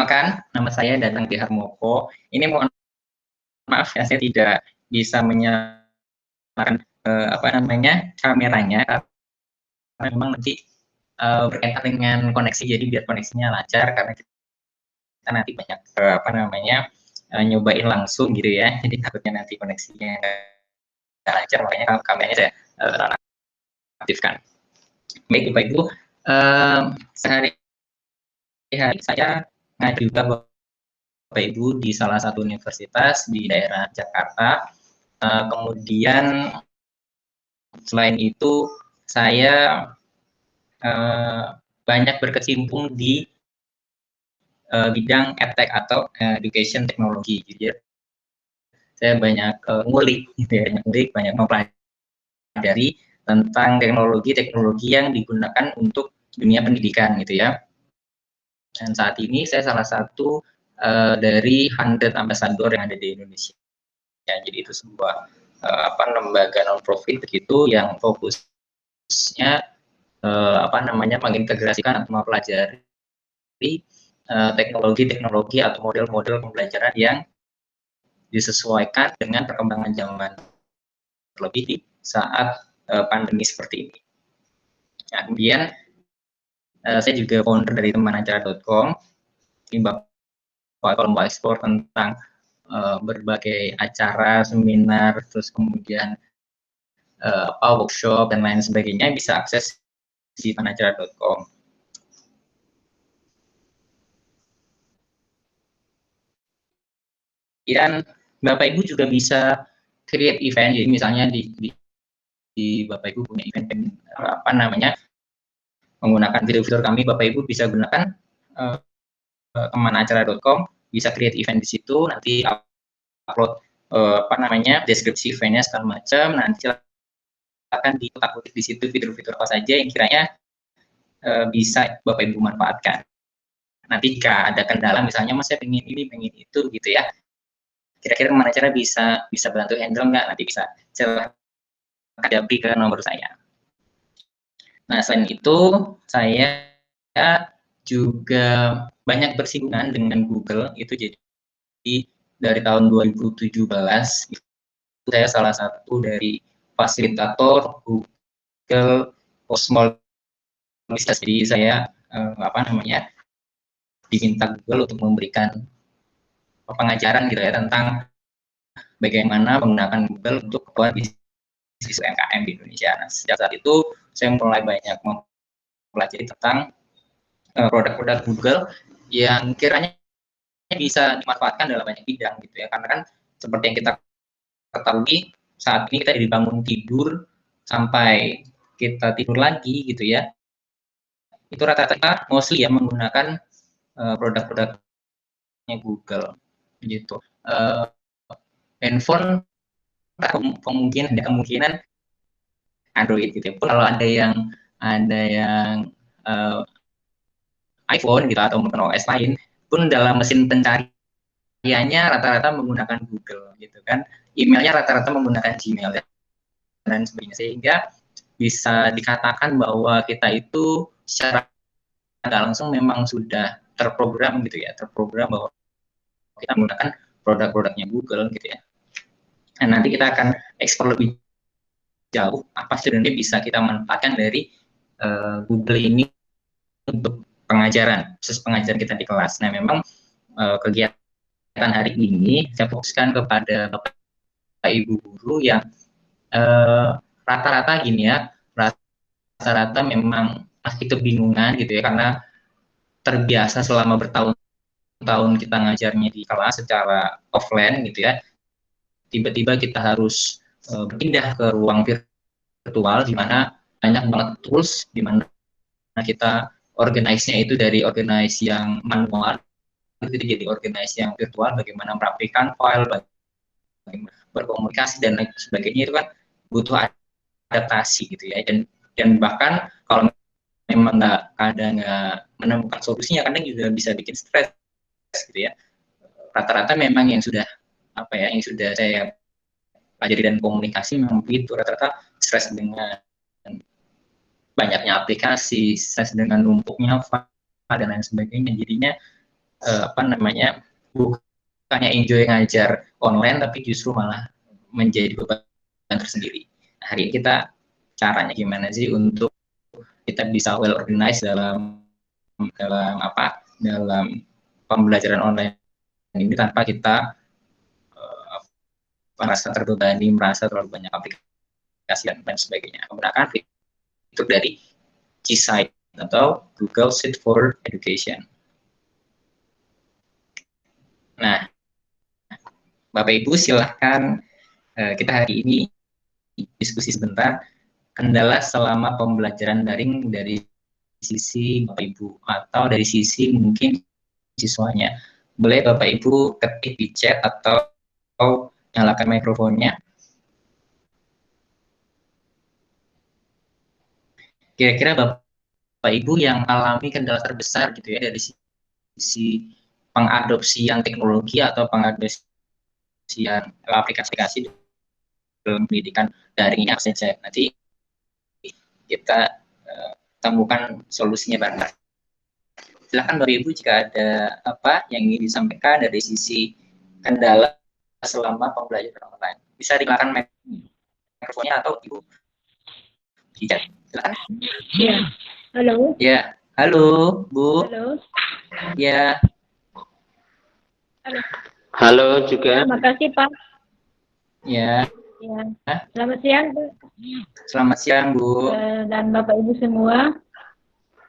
Perkenalkan, nama saya Danang D. Harmoko. Ini mohon maaf ya, saya tidak bisa menyalakan kameranya karena memang nanti berkaitan dengan koneksi, jadi biar koneksinya lancar karena kita nanti banyak nyobain langsung gitu ya. Jadi takutnya nanti koneksinya nggak lancar, makanya kameranya saya aktifkan. Baik Bapak Ibu, sehari-hari saya ngajar juga Bapak Ibu di salah satu universitas di daerah Jakarta. Kemudian selain itu saya banyak berkecimpung di bidang edtech atau education teknologi. Jadi saya banyak ngulik, gitu ya, banyak mempelajari tentang teknologi-teknologi yang digunakan untuk dunia pendidikan, gitu ya. Dan saat ini saya salah satu dari 100 ambassador yang ada di Indonesia. Ya, jadi itu sebuah lembaga non-profit begitu yang fokusnya mengintegrasikan atau mempelajari teknologi-teknologi atau model-model pembelajaran yang disesuaikan dengan perkembangan zaman, terlebih di saat pandemi seperti ini. Nah, kemudian saya juga founder dari temanacara.com, kalau mau ekspor tentang berbagai acara, seminar, terus kemudian workshop dan lain sebagainya, bisa akses di temanacara.com. Dan Bapak Ibu juga bisa create event, jadi misalnya di Bapak Ibu punya event menggunakan fitur-fitur kami, Bapak Ibu bisa gunakan temanacara.com, bisa create event di situ, nanti upload deskripsi eventnya segala macam, nanti akan dikotak-kotik di situ fitur-fitur apa saja yang kiranya bisa Bapak Ibu manfaatkan. Nanti jika ada kendala, misalnya Mas saya pengen ini, pengen itu gitu ya, kira-kira kemana cara bisa bantu handle nggak, nanti bisa japri ke nomor saya. Nah, selain itu saya juga banyak bersinggungan dengan Google, itu jadi dari tahun 2017 saya salah satu dari fasilitator Google Postmol. Jadi saya diminta Google untuk memberikan pengajaran gitu ya tentang bagaimana menggunakan Google untuk kebutuhan bisnis UMKM di Indonesia. Nah, sejak saat itu saya mulai banyak mempelajari tentang produk-produk Google yang kiranya bisa dimanfaatkan dalam banyak bidang gitu ya, karena kan seperti yang kita ketahui saat ini kita dibangun tidur sampai kita tidur lagi gitu ya, itu rata-rata mostly ya menggunakan produk-produknya Google gitu. Handphone kemungkinan Android gitu ya. Kalau ada yang iPhone gitu atau mungkin OS lain pun dalam mesin pencariannya rata-rata menggunakan Google gitu kan. Emailnya rata-rata menggunakan Gmail dan sebagainya, sehingga bisa dikatakan bahwa kita itu secara nggak langsung memang sudah terprogram gitu ya, terprogram bahwa kita menggunakan produk-produknya Google gitu ya. Nah, nanti kita akan eksplor lebih jauh apa sebenarnya bisa kita manfaatkan dari Google ini untuk pengajaran, khusus pengajaran kita di kelas. Nah, memang kegiatan hari ini saya fokuskan kepada Bapak Ibu guru yang rata-rata gini ya, rata-rata memang masih kebingungan gitu ya, karena terbiasa selama bertahun-tahun kita ngajarnya di kelas secara offline gitu ya, tiba-tiba kita harus berpindah ke ruang virtual di mana banyak banget tools, di mana kita organize-nya itu dari organize yang manual itu jadi organize yang virtual, bagaimana merapikan file, bagaimana berkomunikasi dan lain sebagainya, itu kan butuh adaptasi gitu ya, dan bahkan kalau memang nggak menemukan solusinya, kadang juga bisa bikin stres gitu ya. Rata-rata memang yang sudah yang sudah saya pelajari dan komunikasi memang begitu, rata-rata stres dengan banyaknya aplikasi, stres dengan numpuknya file dan lain sebagainya, jadinya apa namanya, bukannya enjoy ngajar online, tapi justru malah menjadi beban tersendiri. Nah, hari ini kita caranya gimana sih untuk kita bisa well organized dalam apa, dalam pembelajaran online ini tanpa kita merasa terbebani, merasa terlalu banyak aplikasi dan sebagainya. Menggunakan fitur dari G-Site atau Google Sheet for Education. Nah, Bapak Ibu silahkan kita hari ini diskusi sebentar kendala selama pembelajaran daring dari sisi Bapak Ibu atau dari sisi mungkin siswanya. Boleh Bapak Ibu ketik di chat atau nyalakan mikrofonnya. Kira-kira Bapak Ibu yang alami kendala terbesar gitu ya dari sisi pengadopsian teknologi atau pengadopsian aplikasi-aplikasi dalam pendidikan daring ini apa saja. Nanti kita temukan solusinya bareng. Silakan Bapak Ibu jika ada apa yang ingin disampaikan dari sisi kendala selama pembelajaran online. Bisa dinyalakan mikrofonnya atau Ibu tidak. Silakan. Ya, halo. Ya, halo Bu. Halo. Ya. Halo. Halo juga. Terima kasih Pak. Ya. Ya. Selamat siang Bu. Selamat siang Bu. Dan Bapak Ibu semua.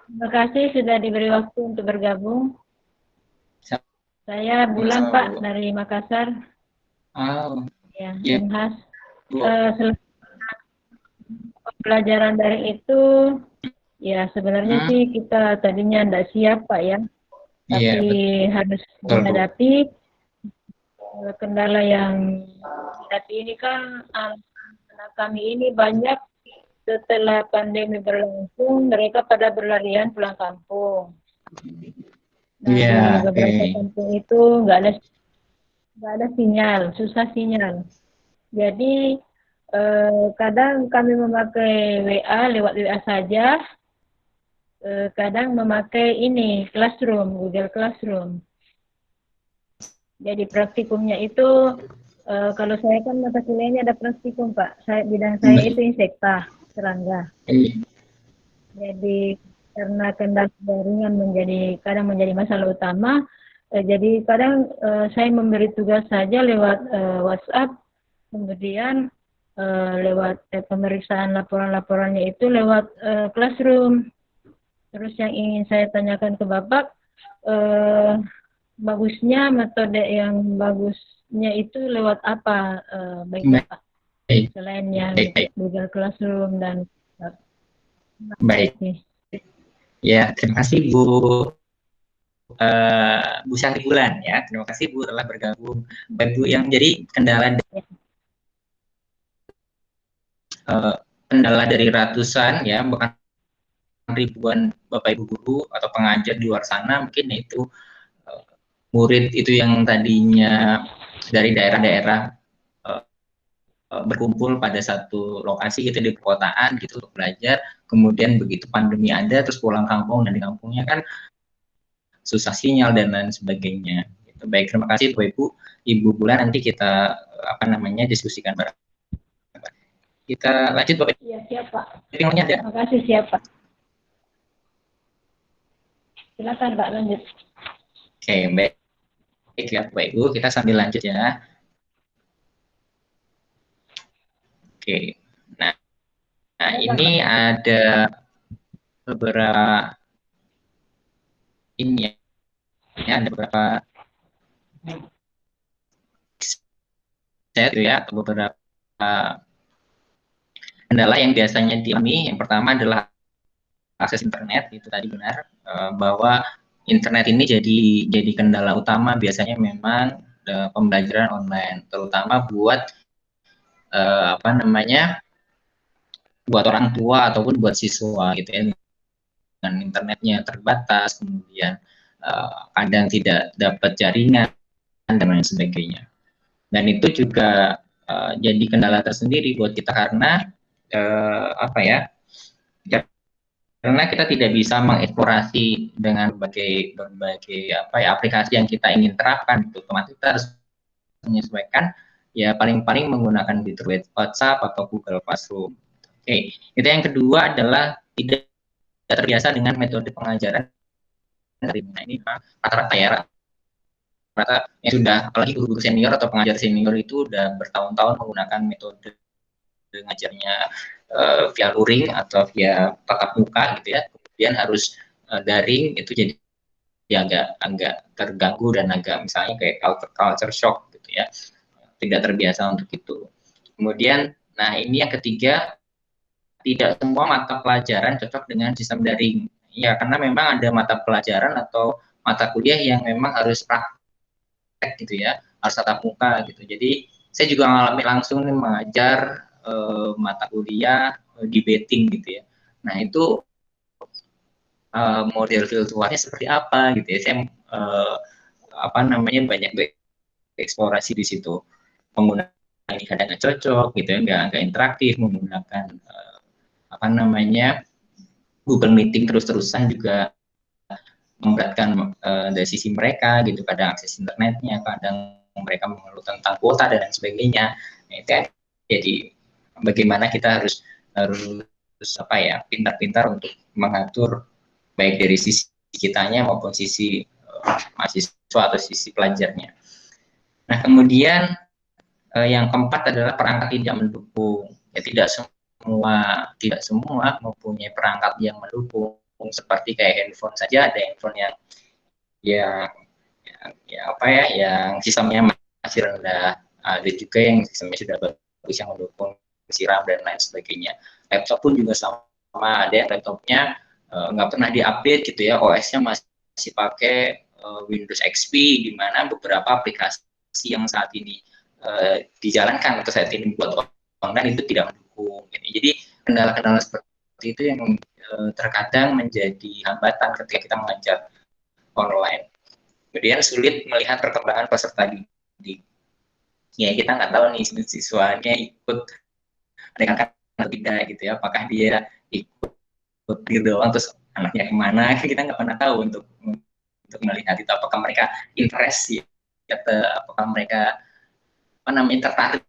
Terima kasih sudah diberi waktu untuk bergabung. Saya Bulan Pak dari Makassar. Oh. Ya, Ya. Khas. Pembelajaran daring itu ya sebenarnya sih kita tadinya tidak siap Pak ya. Tapi harus menghadapi kendala yang dihadapi ini kan anak kami ini banyak setelah pandemi berlangsung mereka pada berlarian pulang kampung. Nah, di beberapa kampung itu nggak ada sinyal, susah sinyal. Jadi kadang kami memakai WA lewat WA saja. Kadang memakai ini Classroom, Google Classroom. Jadi praktikumnya itu kalau saya kan mata kuliahnya ada praktikum Pak. Bidang saya itu insekta serangga. Jadi karena kendala jaringan kadang menjadi masalah utama. Jadi kadang saya memberi tugas saja lewat WhatsApp, kemudian lewat pemeriksaan laporan-laporannya itu lewat Classroom. Terus yang ingin saya tanyakan ke Bapak, bagusnya metode yang bagusnya itu lewat apa, baik Bapak? Selain yang Google Classroom dan baik. Ya, terima kasih Bu Bu Syahri Bulan ya. Terima kasih Bu telah bergabung. Bu yang jadi kendala kendala dari ratusan ya, bukan ribuan Bapak Ibu guru atau pengajar di luar sana mungkin itu murid itu yang tadinya dari daerah-daerah berkumpul pada satu lokasi gitu di perkotaan gitu untuk belajar, kemudian begitu pandemi ada terus pulang kampung dan di kampungnya kan susah sinyal dan lain sebagainya. Gitu. Baik, terima kasih Bapak Ibu Bulan, nanti kita apa namanya diskusikan bareng. Kita lanjut Bapak. Iya, siap Pak. Terima kasih siap Pak. Silakan Pak lanjut. Oke, baik. Ya, Bapak Ibu, kita sambil lanjut ya. Oke. Nah ini ada beberapa ini ya, ada beberapa set ya, atau beberapa kendala yang biasanya dialami. Yang pertama adalah akses internet, itu tadi benar bahwa internet ini jadi kendala utama biasanya memang pembelajaran online, terutama buat apa namanya, buat orang tua ataupun buat siswa gitu ya, dengan internetnya terbatas, kemudian kadang tidak dapat jaringan dan lain sebagainya. Dan itu juga jadi kendala tersendiri buat kita karena apa ya, karena kita tidak bisa mengeksplorasi dengan berbagai aplikasi yang kita ingin terapkan, itu otomatis kita harus menyesuaikan ya paling-paling menggunakan fitur WhatsApp atau Google Classroom. Oke, itu yang kedua adalah tidak terbiasa dengan metode pengajaran dari ini rata-rata ya rata yang sudah, apalagi guru-guru senior atau pengajar senior itu udah bertahun-tahun menggunakan metode ngajarnya via luring atau via tatap muka gitu ya, kemudian harus daring, itu jadi agak terganggu dan agak misalnya kayak culture shock gitu ya, tidak terbiasa untuk itu. Kemudian, nah ini yang ketiga, tidak semua mata pelajaran cocok dengan sistem daring. Ya, karena memang ada mata pelajaran atau mata kuliah yang memang harus praktek gitu ya, harus tatap muka gitu. Jadi saya juga mengalami langsung nih mengajar mata kuliah debating gitu ya. Nah itu model virtualnya seperti apa gitu ya. Saya banyak eksplorasi di situ. Menggunakan ini kadang nggak cocok gitu ya, nggak interaktif, menggunakan Google Meeting terus-terusan juga memberatkan dari sisi mereka gitu, kadang akses internetnya, kadang mereka mengeluh tentang kuota dan lain sebagainya. Nah, itu jadi bagaimana kita harus pintar-pintar untuk mengatur baik dari sisi kitanya maupun sisi mahasiswa atau sisi pelajarnya. Nah, kemudian yang keempat adalah perangkat tidak mendukung. Ya, tidak semua mempunyai perangkat yang mendukung, seperti kayak handphone saja, ada handphone yang yang sistemnya masih rendah, ada juga yang sistemnya sudah bagus yang mendukung siram dan lain sebagainya. Laptop pun juga sama, ada yang laptopnya nggak pernah diupdate gitu ya, OS-nya masih pakai Windows XP, di mana beberapa aplikasi yang saat ini dijalankan atau saat ini buat online itu tidak mendukung. Jadi kendala-kendala seperti itu yang terkadang menjadi hambatan ketika kita mengajar online. Kemudian sulit melihat perkembangan peserta didik. Ya kita nggak tahu nih siswanya ikut dengan atau tidak gitu ya. Apakah dia ikut gitu doang terus anaknya kemana? Kita nggak pernah tahu untuk melihat itu. Apakah mereka interest ya, atau apakah mereka tertarik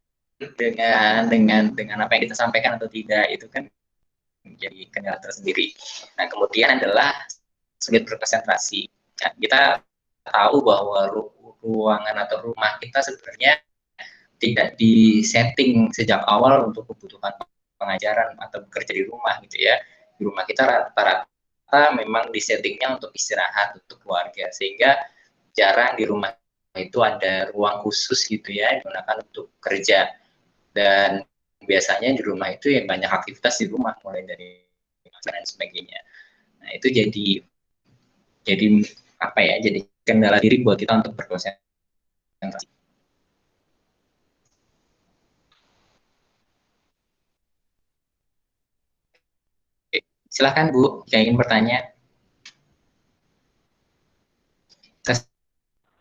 dengan apa yang kita sampaikan atau tidak, itu kan menjadi kendala tersendiri. Nah, kemudian adalah sulit berkonsentrasi. Nah, kita tahu bahwa ruangan atau rumah kita sebenarnya tidak disetting sejak awal untuk kebutuhan pengajaran atau bekerja di rumah gitu ya. Di rumah kita rata-rata memang disettingnya untuk istirahat, untuk keluarga, sehingga jarang di rumah itu ada ruang khusus gitu ya digunakan untuk kerja. Dan biasanya di rumah itu yang banyak aktivitas di rumah, mulai dari dan sebagainya. Nah itu jadi jadi kendala diri buat kita untuk berkonsentrasi. Silakan Bu, jika ingin bertanya.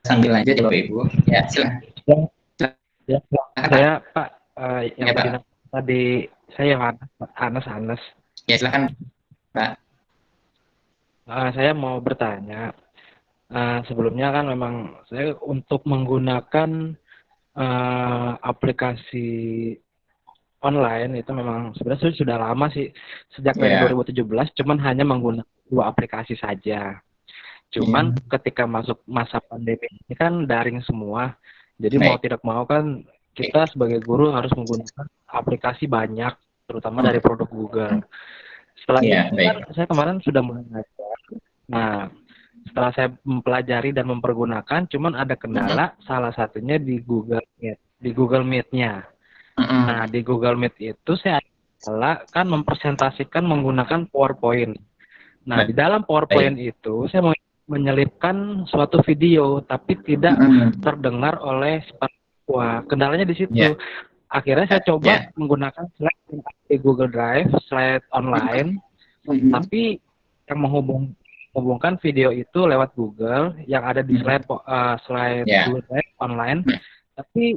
Sambil lanjut ya Bapak Ibu. Ya, silakan. Ya, saya Pak, yang ya, tadi saya Anas. Ya, silakan Pak. Saya mau bertanya. Sebelumnya kan memang saya untuk menggunakan aplikasi online itu memang sebenarnya sudah lama sih, sejak dari 2017, cuman hanya menggunakan 2 aplikasi saja. Cuman ketika masuk masa pandemi ini kan daring semua, jadi mau tidak mau kan kita sebagai guru harus menggunakan aplikasi banyak, terutama dari produk Google. Setelah itu kan saya kemarin sudah mulai ngajar. Nah, setelah saya mempelajari dan mempergunakan, cuman ada kendala, salah satunya di Google Meet-nya. Nah, di Google Meet itu saya kan mempresentasikan menggunakan PowerPoint. Nah, di dalam PowerPoint itu saya menyelipkan suatu video, tapi tidak terdengar oleh siswa. Kendalanya di situ. Akhirnya saya coba menggunakan slide di Google Drive, slide online, tapi yang menghubungkan video itu lewat Google, yang ada di slide Google Drive online, tapi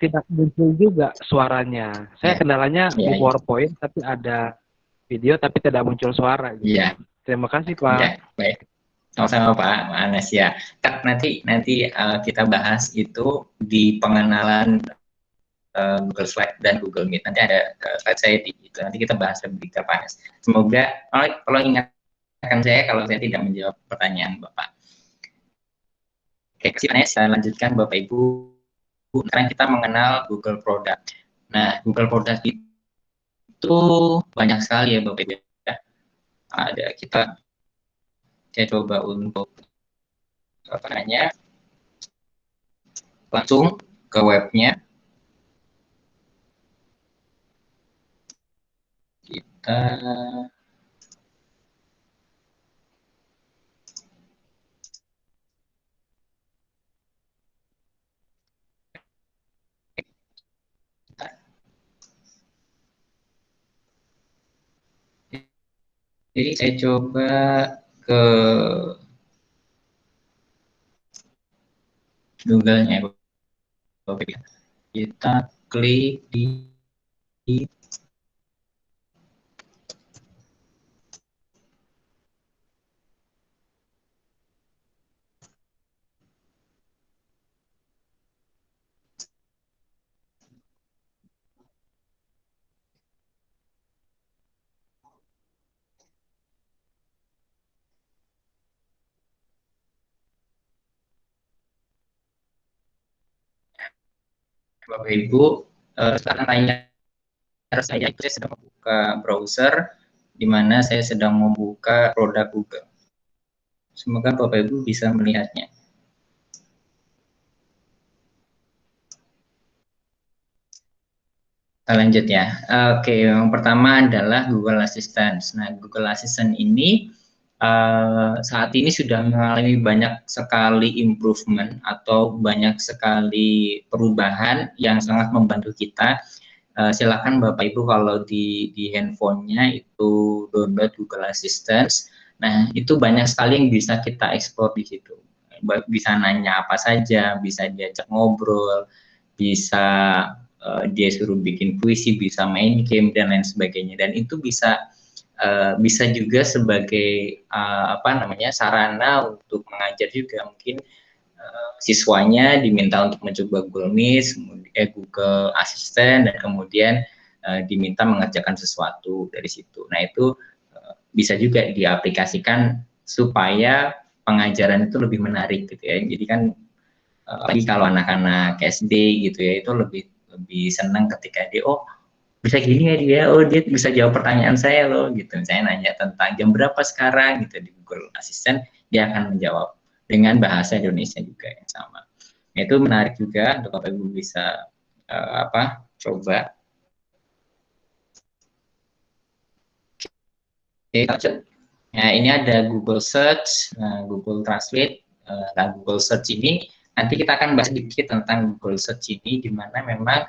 tidak muncul juga suaranya. Saya kendalanya di PowerPoint, tapi ada video tapi tidak muncul suara gitu. Iya. Terima kasih Pak. Ya, baik. Sama-sama Pak Anas ya. Nanti kita bahas itu di pengenalan Google Slide dan Google Meet. Nanti ada slide saya di itu. Nanti kita bahas lebih ke Pak Anas. Semoga kalau ingatkan saya kalau saya tidak menjawab pertanyaan Bapak. Oke, kasih Pak Anas. Saya lanjutkan Bapak Ibu. Sekarang kita mengenal Google Product. Nah, Google Product itu banyak sekali ya Bapak Ibu. Ada saya coba untuk langsung ke webnya. Kita jadi saya coba ke Google-nya, kita klik di Bapak Ibu. Sekarang saya sedang membuka browser di mana saya sedang membuka produk Google. Semoga Bapak Ibu bisa melihatnya. Lanjut ya. Oke, yang pertama adalah Google Assistant. Nah, Google Assistant ini saat ini sudah mengalami banyak sekali improvement atau banyak sekali perubahan yang sangat membantu kita. Silakan Bapak Ibu kalau di handphonenya itu download Google Assistant. Nah, itu banyak sekali yang bisa kita eksplor di situ. Bisa nanya apa saja, bisa diajak ngobrol, bisa dia suruh bikin puisi, bisa main game dan lain sebagainya. Dan itu bisa juga sebagai sarana untuk mengajar juga. Mungkin siswanya diminta untuk mencoba Google Meet, Google Assistant, dan kemudian diminta mengerjakan sesuatu dari situ. Nah, itu bisa juga diaplikasikan supaya pengajaran itu lebih menarik gitu ya. Jadi kan lagi kalau anak-anak SD gitu ya, itu lebih senang ketika dia bisa gini ya dia, dia bisa jawab pertanyaan saya loh gitu. Saya nanya tentang jam berapa sekarang gitu di Google Assistant, dia akan menjawab dengan bahasa Indonesia juga yang sama. Nah, itu menarik juga untuk Bapak Ibu bisa coba. Oke, lanjut. Nah, ini ada Google Search, Google Translate. Nah, Google Search ini nanti kita akan bahas sedikit tentang Google Search ini, di mana memang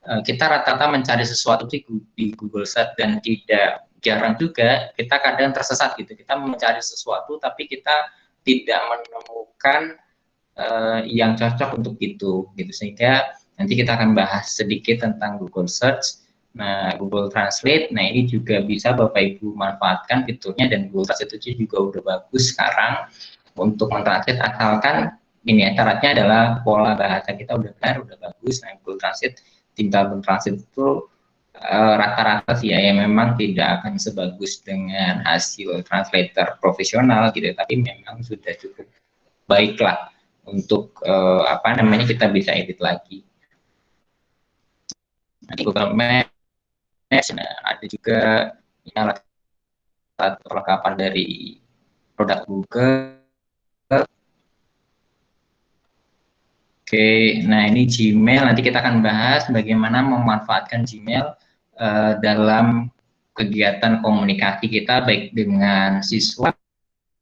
kita rata-rata mencari sesuatu di Google Search, dan tidak jarang juga kita kadang tersesat gitu. Kita mencari sesuatu tapi kita tidak menemukan yang cocok untuk itu gitu. Sehingga nanti kita akan bahas sedikit tentang Google Search. Nah, Google Translate, nah ini juga bisa Bapak Ibu manfaatkan fiturnya, dan Google Translate itu juga udah bagus sekarang untuk mentranslate, asalkan ini ya, syaratnya adalah pola bahasa kita udah benar, udah bagus. Nah, Google Translate tinggal mentranslate itu rata-rata sih ya, memang tidak akan sebagus dengan hasil translator profesional gitu, tapi memang sudah cukup baiklah untuk kita bisa edit lagi. Nanti Google Maps, nah, ada juga alat perlengkapan dari produk Google. Oke, nah ini Gmail. Nanti kita akan bahas bagaimana memanfaatkan Gmail dalam kegiatan komunikasi kita, baik dengan siswa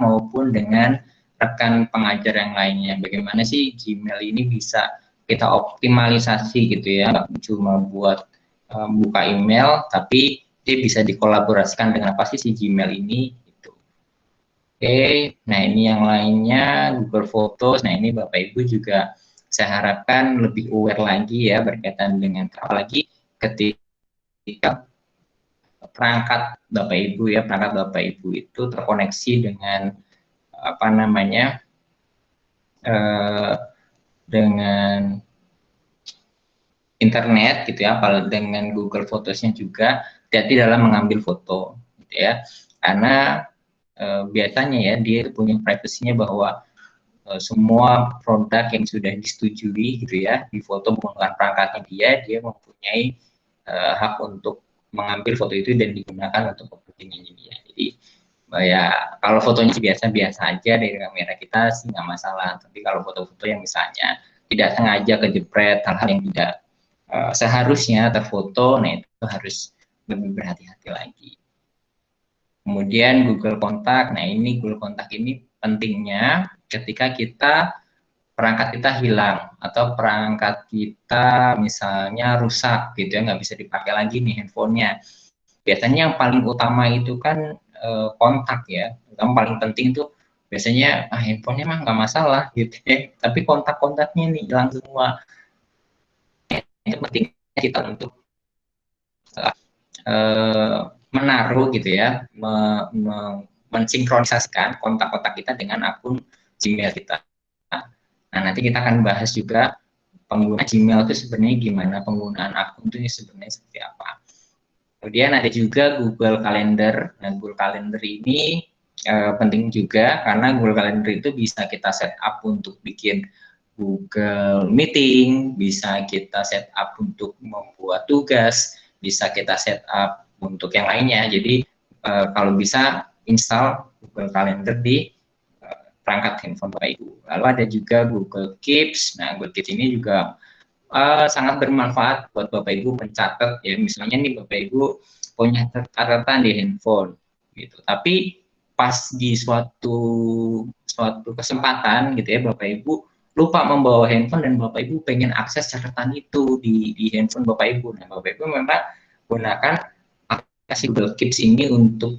maupun dengan rekan pengajar yang lainnya. Bagaimana sih Gmail ini bisa kita optimalisasi gitu ya, nggak cuma buat buka email, tapi dia bisa dikolaborasikan dengan apa sih si Gmail ini gitu. Oke, nah ini yang lainnya Google Photos. Nah, ini Bapak Ibu juga saya harapkan lebih aware lagi ya berkaitan dengan, apalagi ketika perangkat Bapak Ibu ya, perangkat Bapak Ibu itu terkoneksi dengan apa namanya dengan internet gitu ya, apalagi dengan Google Photosnya juga, hati-hati dalam mengambil foto gitu ya, karena biasanya ya dia punya privasinya bahwa semua produk yang sudah disetujui gitu ya di foto menggunakan perangkatnya dia mempunyai hak untuk mengambil foto itu dan digunakan untuk kepentingannya dia. Jadi ya kalau fotonya biasa-biasa aja dari kamera kita sih nggak masalah, tapi kalau foto-foto yang misalnya tidak sengaja kejepret hal-hal yang tidak seharusnya terfoto, nah itu harus lebih berhati-hati lagi. Kemudian Google Kontak, nah ini Google Kontak ini pentingnya ketika perangkat kita hilang atau perangkat kita misalnya rusak gitu ya, nggak bisa dipakai lagi nih handphonenya. Biasanya yang paling utama itu kan kontak ya, yang paling penting itu biasanya handphonenya mah nggak masalah gitu ya, tapi kontak-kontaknya nih hilang semua. Itu penting kita untuk menaruh gitu ya, mensinkronisasikan kontak-kontak kita dengan akun Gmail kita. Nah, nanti kita akan bahas juga pengguna Gmail itu sebenarnya gimana, penggunaan akun itu sebenarnya seperti apa. Kemudian ada juga Google Calendar. Nah, Google Calendar ini penting juga karena Google Calendar itu bisa kita set up untuk bikin Google Meeting, bisa kita set up untuk membuat tugas, bisa kita set up untuk yang lainnya. Jadi kalau bisa install Google Calendar di perangkat handphone Bapak Ibu. Lalu ada juga Google Keeps. Nah, Google Keeps ini juga sangat bermanfaat buat Bapak Ibu mencatat ya. Misalnya nih Bapak Ibu punya catatan di handphone gitu. Tapi pas di suatu kesempatan gitu ya Bapak Ibu lupa membawa handphone dan Bapak Ibu pengen akses catatan itu di handphone Bapak Ibu. Nah, Bapak Ibu memang gunakan aplikasi Google Keeps ini untuk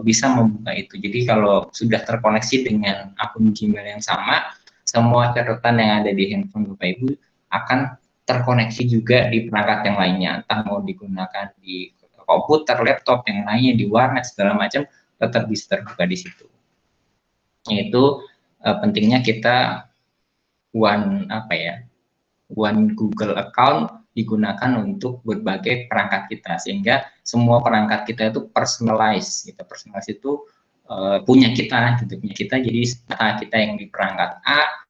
bisa membuka itu. Jadi kalau sudah terkoneksi dengan akun Gmail yang sama, semua catatan yang ada di handphone Bapak Ibu akan terkoneksi juga di perangkat yang lainnya. Entah mau digunakan di komputer, laptop, yang lainnya, di warnet, segala macam, tetap bisa terbuka di situ. Yaitu pentingnya kita one Google account digunakan untuk berbagai perangkat kita, sehingga semua perangkat kita itu personalize. Kita personalize itu punya kita, jadi kita yang di perangkat A,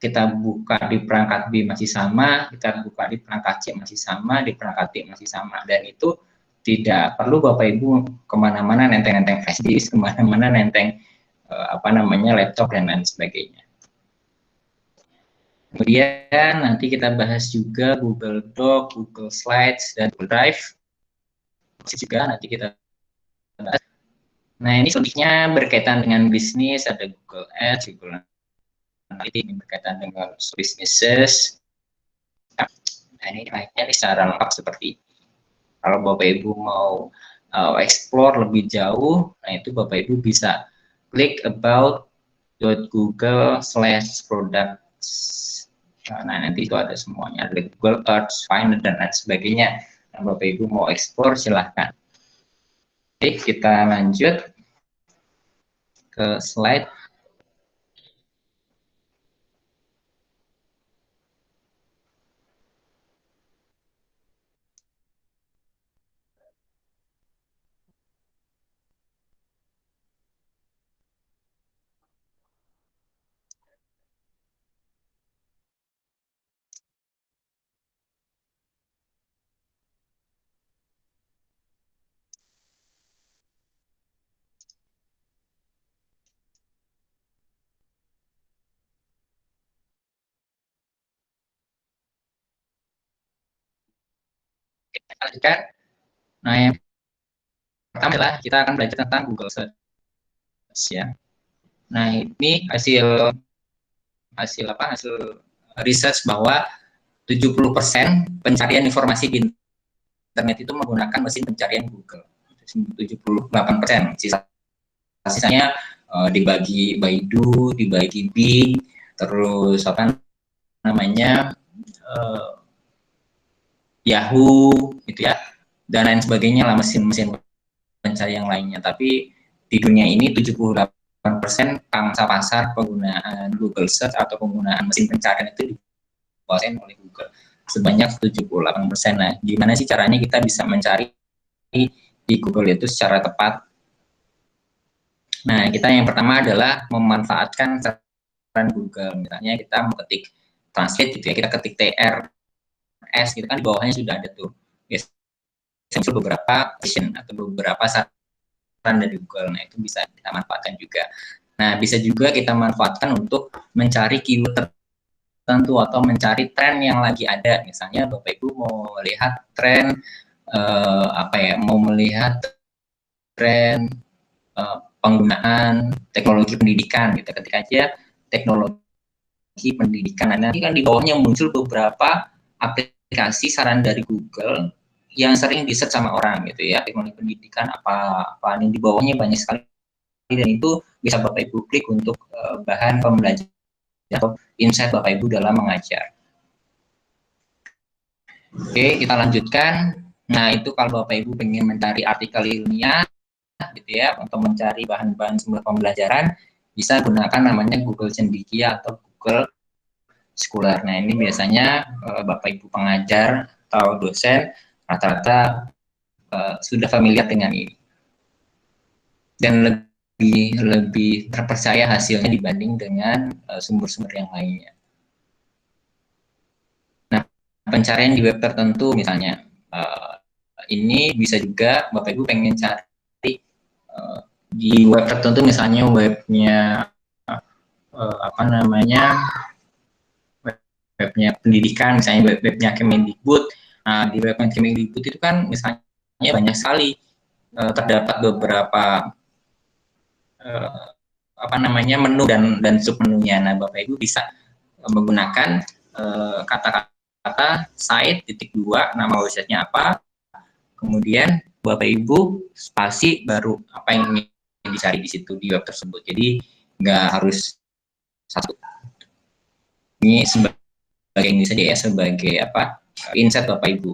kita buka di perangkat B masih sama, kita buka di perangkat C masih sama, di perangkat D masih sama, dan itu tidak perlu Bapak Ibu kemana-mana nenteng-nenteng flash disk, kemana-mana nenteng laptop dan lain sebagainya. Kemudian nanti kita bahas juga Google Doc, Google Slides, dan Google Drive. Juga nanti kita bahas. Nah, ini selanjutnya berkaitan dengan bisnis, ada Google Ads, Google Analytics, berkaitan dengan businesses. Nah, ini secara lengkap seperti ini. Kalau Bapak Ibu mau explore lebih jauh, nah itu Bapak Ibu bisa klik about.google/products. Nah, nanti itu ada semuanya, ada Google Ads, Finder, dan lain sebagainya. Nah, Bapak Ibu mau explore silahkan. Oke, kita lanjut ke slide. Nah, yang pertama adalah kita akan belajar tentang Google Search ya. Nah, ini hasil research bahwa 70% pencarian informasi di internet itu menggunakan mesin pencarian Google. 78%. Sisanya dibagi Baidu, dibagi Bing, terus Yahoo gitu ya, dan lain sebagainya lah, mesin-mesin pencari yang lainnya. Tapi di dunia ini 78% pangsa pasar penggunaan Google Search atau penggunaan mesin pencarian itu dikuasai oleh Google sebanyak 78%. Nah, gimana sih caranya kita bisa mencari di Google itu secara tepat? Nah, kita yang pertama adalah memanfaatkan saran Google. Misalnya kita mau ketik translate gitu ya, kita ketik TRS gitu kan, di bawahnya sudah ada tuh biasanya beberapa option atau beberapa saran dari Google. Nah, itu bisa kita manfaatkan juga. Nah, bisa juga kita manfaatkan untuk mencari keyword tertentu atau mencari tren yang lagi ada. Misalnya Bapak Ibu mau melihat tren mau melihat tren penggunaan teknologi pendidikan gitu. Ketika aja teknologi pendidikan, nah, nanti kan di bawahnya muncul beberapa aplikasi saran dari Google yang sering di-search sama orang gitu ya, teknologi pendidikan apa ini, di bawahnya banyak sekali, dan itu bisa Bapak Ibu klik untuk bahan pembelajaran atau insight Bapak Ibu dalam mengajar. Oke, kita lanjutkan. Nah, itu kalau Bapak Ibu pengen mencari artikel ilmiah gitu ya, untuk mencari bahan-bahan sumber pembelajaran, bisa gunakan namanya Google Cendekia atau Google Scholar. Nah, ini biasanya Bapak Ibu pengajar atau dosen rata-rata sudah familiar dengan ini dan lebih terpercaya hasilnya dibanding dengan sumber-sumber yang lainnya. Nah, pencarian di web tertentu misalnya, ini bisa juga Bapak Ibu pengen cari di web tertentu, misalnya webnya webnya pendidikan, misalnya webnya Kemendikbud. Nah, di webnya Kemendikbud itu kan misalnya banyak sekali terdapat beberapa menu dan submenunya. Nah, Bapak Ibu bisa menggunakan kata-kata site _, nama websitenya apa, kemudian Bapak Ibu spasi baru apa yang ingin dicari di situ di web tersebut. Jadi nggak harus satu. Ini sebagai ini saja ya, sebagai insight Bapak Ibu.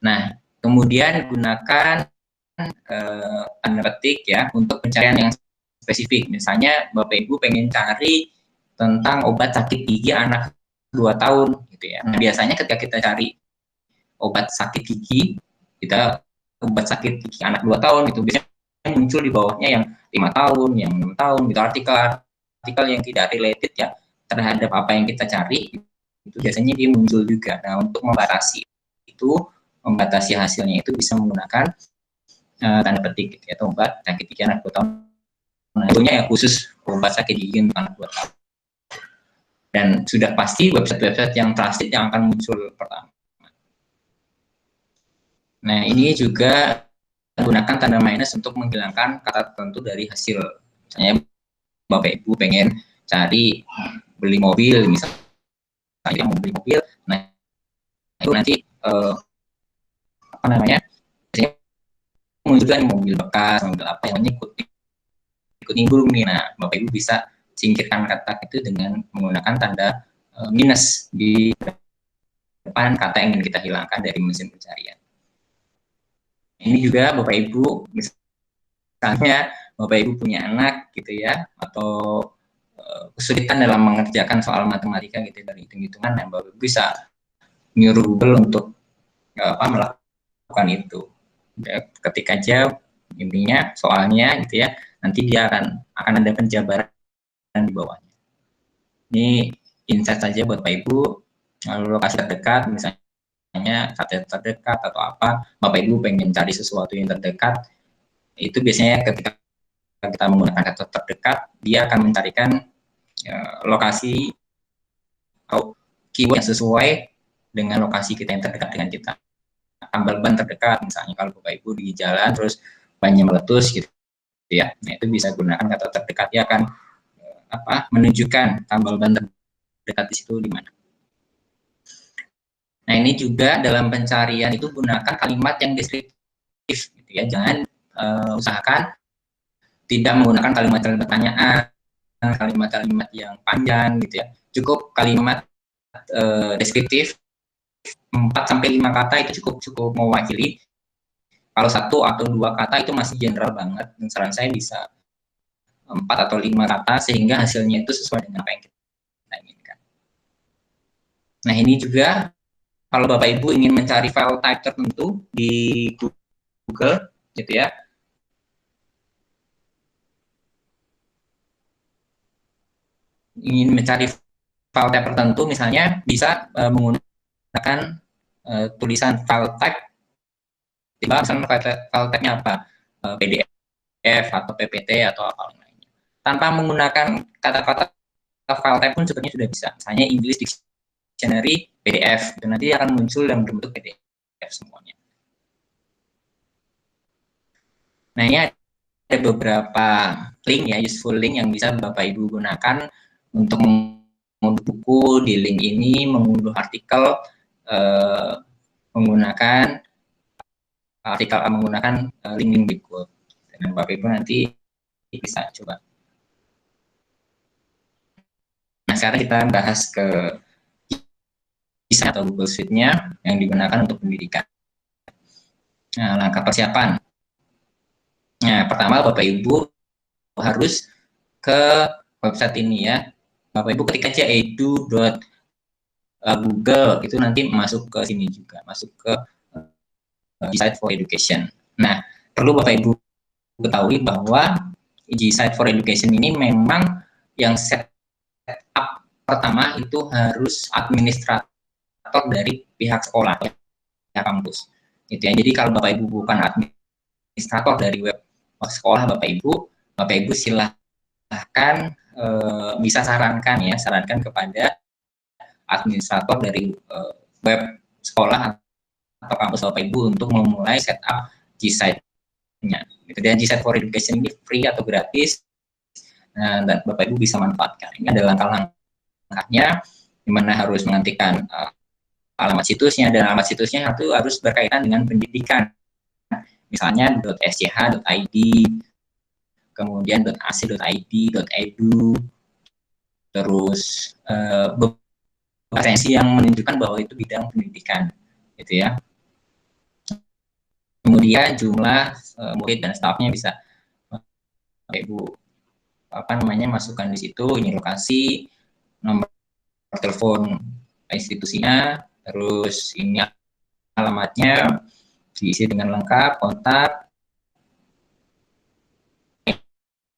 Nah, kemudian gunakan tanda petik ya untuk pencarian yang spesifik. Misalnya Bapak Ibu pengen cari tentang obat sakit gigi anak 2 tahun gitu ya. Nah, biasanya ketika kita cari obat sakit gigi, obat sakit gigi anak 2 tahun itu biasanya muncul di bawahnya yang 5 tahun, yang 6 tahun gitu, artikel yang tidak related ya terhadap apa yang kita cari, itu biasanya dia muncul juga. Nah, untuk membatasi hasilnya itu bisa menggunakan tanda petik gitu ya, obat sakit gigi anak 2 tahun. Nah, tentunya ya khusus obat sakit gigi untuk anak 2 tahun. Dan sudah pasti website-website yang trusted yang akan muncul pertama. Nah, ini juga gunakan tanda minus untuk menghilangkan kata tertentu dari hasil. Misalnya Bapak Ibu pengen cari beli mobil, misalnya mau beli mobil, nah itu nanti munculkan mobil bekas, mobil apa yang ikut nimbrung nih. Nah, Bapak Ibu bisa singkirkan kata itu dengan menggunakan tanda minus di depan kata yang ingin kita hilangkan dari mesin pencarian. Ini juga Bapak Ibu, misalnya Bapak Ibu punya anak gitu ya, atau kesulitan dalam mengerjakan soal matematika gitu dari hitung-hitungan, nah Bapak Ibu bisa nyuruh Google untuk melakukan itu. Ya, ketik aja intinya soalnya gitu ya, nanti dia akan ada penjabaran di bawahnya. Ini insight saja buat Bapak Ibu. Lalu lokasi terdekat, misalnya kata terdekat atau apa, Bapak Ibu pengen cari sesuatu yang terdekat, itu biasanya ketika kita menggunakan kata terdekat, dia akan mencarikan lokasi atau keyword yang sesuai dengan lokasi kita yang terdekat dengan kita. Tambal ban terdekat, misalnya kalau Bapak Ibu di jalan terus bannya meletus gitu ya, nah itu bisa gunakan kata terdekat, dia akan menunjukkan tambal ban terdekat di situ di mana. Nah, ini juga dalam pencarian itu gunakan kalimat yang deskriptif gitu ya, jangan usahakan tidak menggunakan kalimat-kalimat pertanyaan, kalimat-kalimat yang panjang gitu ya. Cukup kalimat deskriptif 4-5 kata itu cukup mewakili Kalau 1 atau 2 kata itu masih general banget, dan saran saya bisa 4 atau 5 kata sehingga hasilnya itu sesuai dengan apa yang kita inginkan. Nah, ini juga kalau Bapak Ibu ingin mencari file type tertentu di Google gitu ya. Ingin mencari file type tertentu misalnya bisa menggunakan tulisan file type, misalnya file type-nya apa? PDF atau PPT atau apa lainnya. Tanpa menggunakan kata-kata file type pun sebenarnya sudah bisa. Misalnya English Dictionary PDF, dan nanti akan muncul dalam bentuk PDF semuanya. Nah, ini ada beberapa link ya, useful link yang bisa Bapak Ibu gunakan untuk mengunduh buku di link ini, mengunduh artikel menggunakan link berikut. Dan Bapak Ibu nanti bisa coba. Nah, sekarang kita bahas ke atau Google Suite-nya yang digunakan untuk pendidikan. Nah, langkah persiapan. Nah, pertama Bapak Ibu harus ke website ini ya. Bapak Ibu ketik aja edu.google, itu nanti masuk ke sini juga, masuk ke G-Site for Education. Nah, perlu Bapak Ibu ketahui bahwa G-Site for Education ini memang yang set up pertama itu harus administrator dari pihak sekolah ya, kampus. Itu ya. Jadi kalau Bapak Ibu bukan administrator dari web sekolah Bapak Ibu silahkan bisa sarankan kepada administrator dari web sekolah atau kampus Bapak Ibu untuk memulai setup G-Site-nya. Dan G-Site for Education ini free atau gratis, dan Bapak Ibu bisa manfaatkan. Ini ada langkah-langkahnya, di mana harus mengetikkan alamat situsnya, dan alamat situsnya itu harus berkaitan dengan pendidikan. Misalnya .sch.id, kemudian .ac.id, .edu, terus referensi yang menunjukkan bahwa itu bidang pendidikan, gitu ya. Kemudian jumlah murid dan stafnya bisa Ibu masukkan di situ. Ini lokasi, nomor telepon institusinya, terus ini alamatnya diisi dengan lengkap, kontak.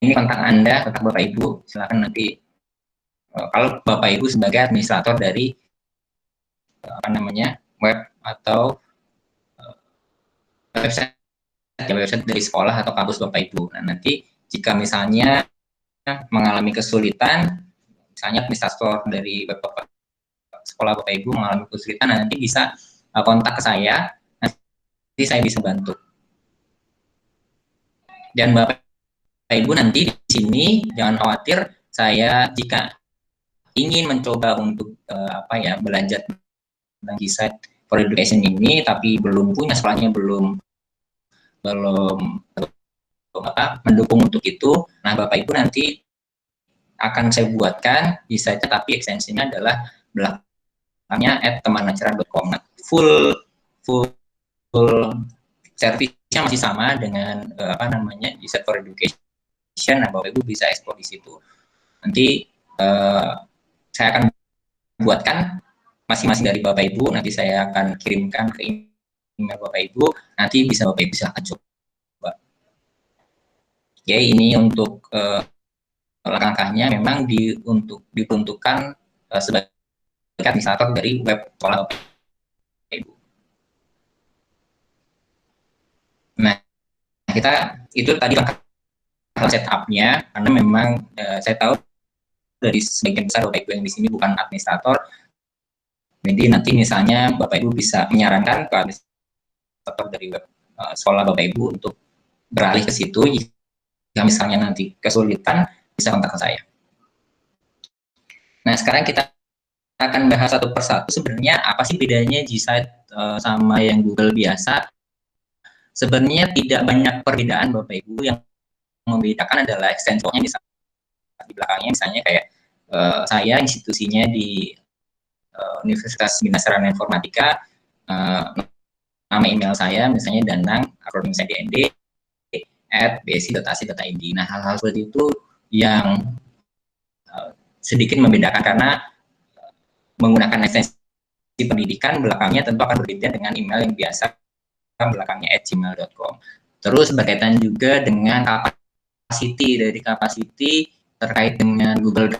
Ini kontak Anda, kontak Bapak Ibu. Silakan nanti kalau Bapak Ibu sebagai administrator dari web atau website dari sekolah atau kampus Bapak Ibu. Nah, nanti jika misalnya mengalami kesulitan, misalnya administrator dari web sekolah Bapak Ibu mengalami kesulitan, nanti bisa kontak ke saya, nanti saya bisa bantu. Dan Bapak Ibu nanti di sini jangan khawatir, saya jika ingin mencoba untuk belajar tentang G-Site for Education ini, tapi belum punya sekolahnya, belum mendukung untuk itu. Nah, Bapak Ibu nanti akan saya buatkan G-Site, tapi ekstensinya adalah belakangnya @temanacerah.com. Nah, full servisnya masih sama dengan G-Site for Education. Nah, Bapak Ibu bisa ekspor di situ. Nanti saya akan buatkan masing-masing dari Bapak Ibu, nanti saya akan kirimkan ke email Bapak Ibu, nanti bisa Bapak Ibu silahkan coba. Oke, ini untuk langkah-langkahnya memang diperuntukkan sebagai administrator dari web sekolah Bapak Ibu. Nah, kita itu tadi langkah setup-nya, karena memang saya tahu dari sebagian besar Bapak Ibu yang di sini bukan administrator. Jadi nanti misalnya Bapak Ibu bisa menyarankan ke administrator dari web sekolah Bapak Ibu untuk beralih ke situ. Jika misalnya nanti kesulitan, bisa kontak ke saya. Nah, sekarang kita akan bahas satu persatu sebenarnya apa sih bedanya G-Site sama yang Google biasa. Sebenarnya tidak banyak perbedaan Bapak Ibu, yang membedakan adalah ekstensinya. Misalnya di belakangnya misalnya kayak saya institusinya di Universitas Bina Sarana Informatika, nama email saya, misalnya danang@bsi.ac.id. Nah, hal-hal seperti itu yang sedikit membedakan, karena menggunakan ekstensi pendidikan belakangnya tentu akan berbeda dengan email yang biasa belakangnya @gmail.com. Terus berkaitan juga dengan capacity terkait dengan Google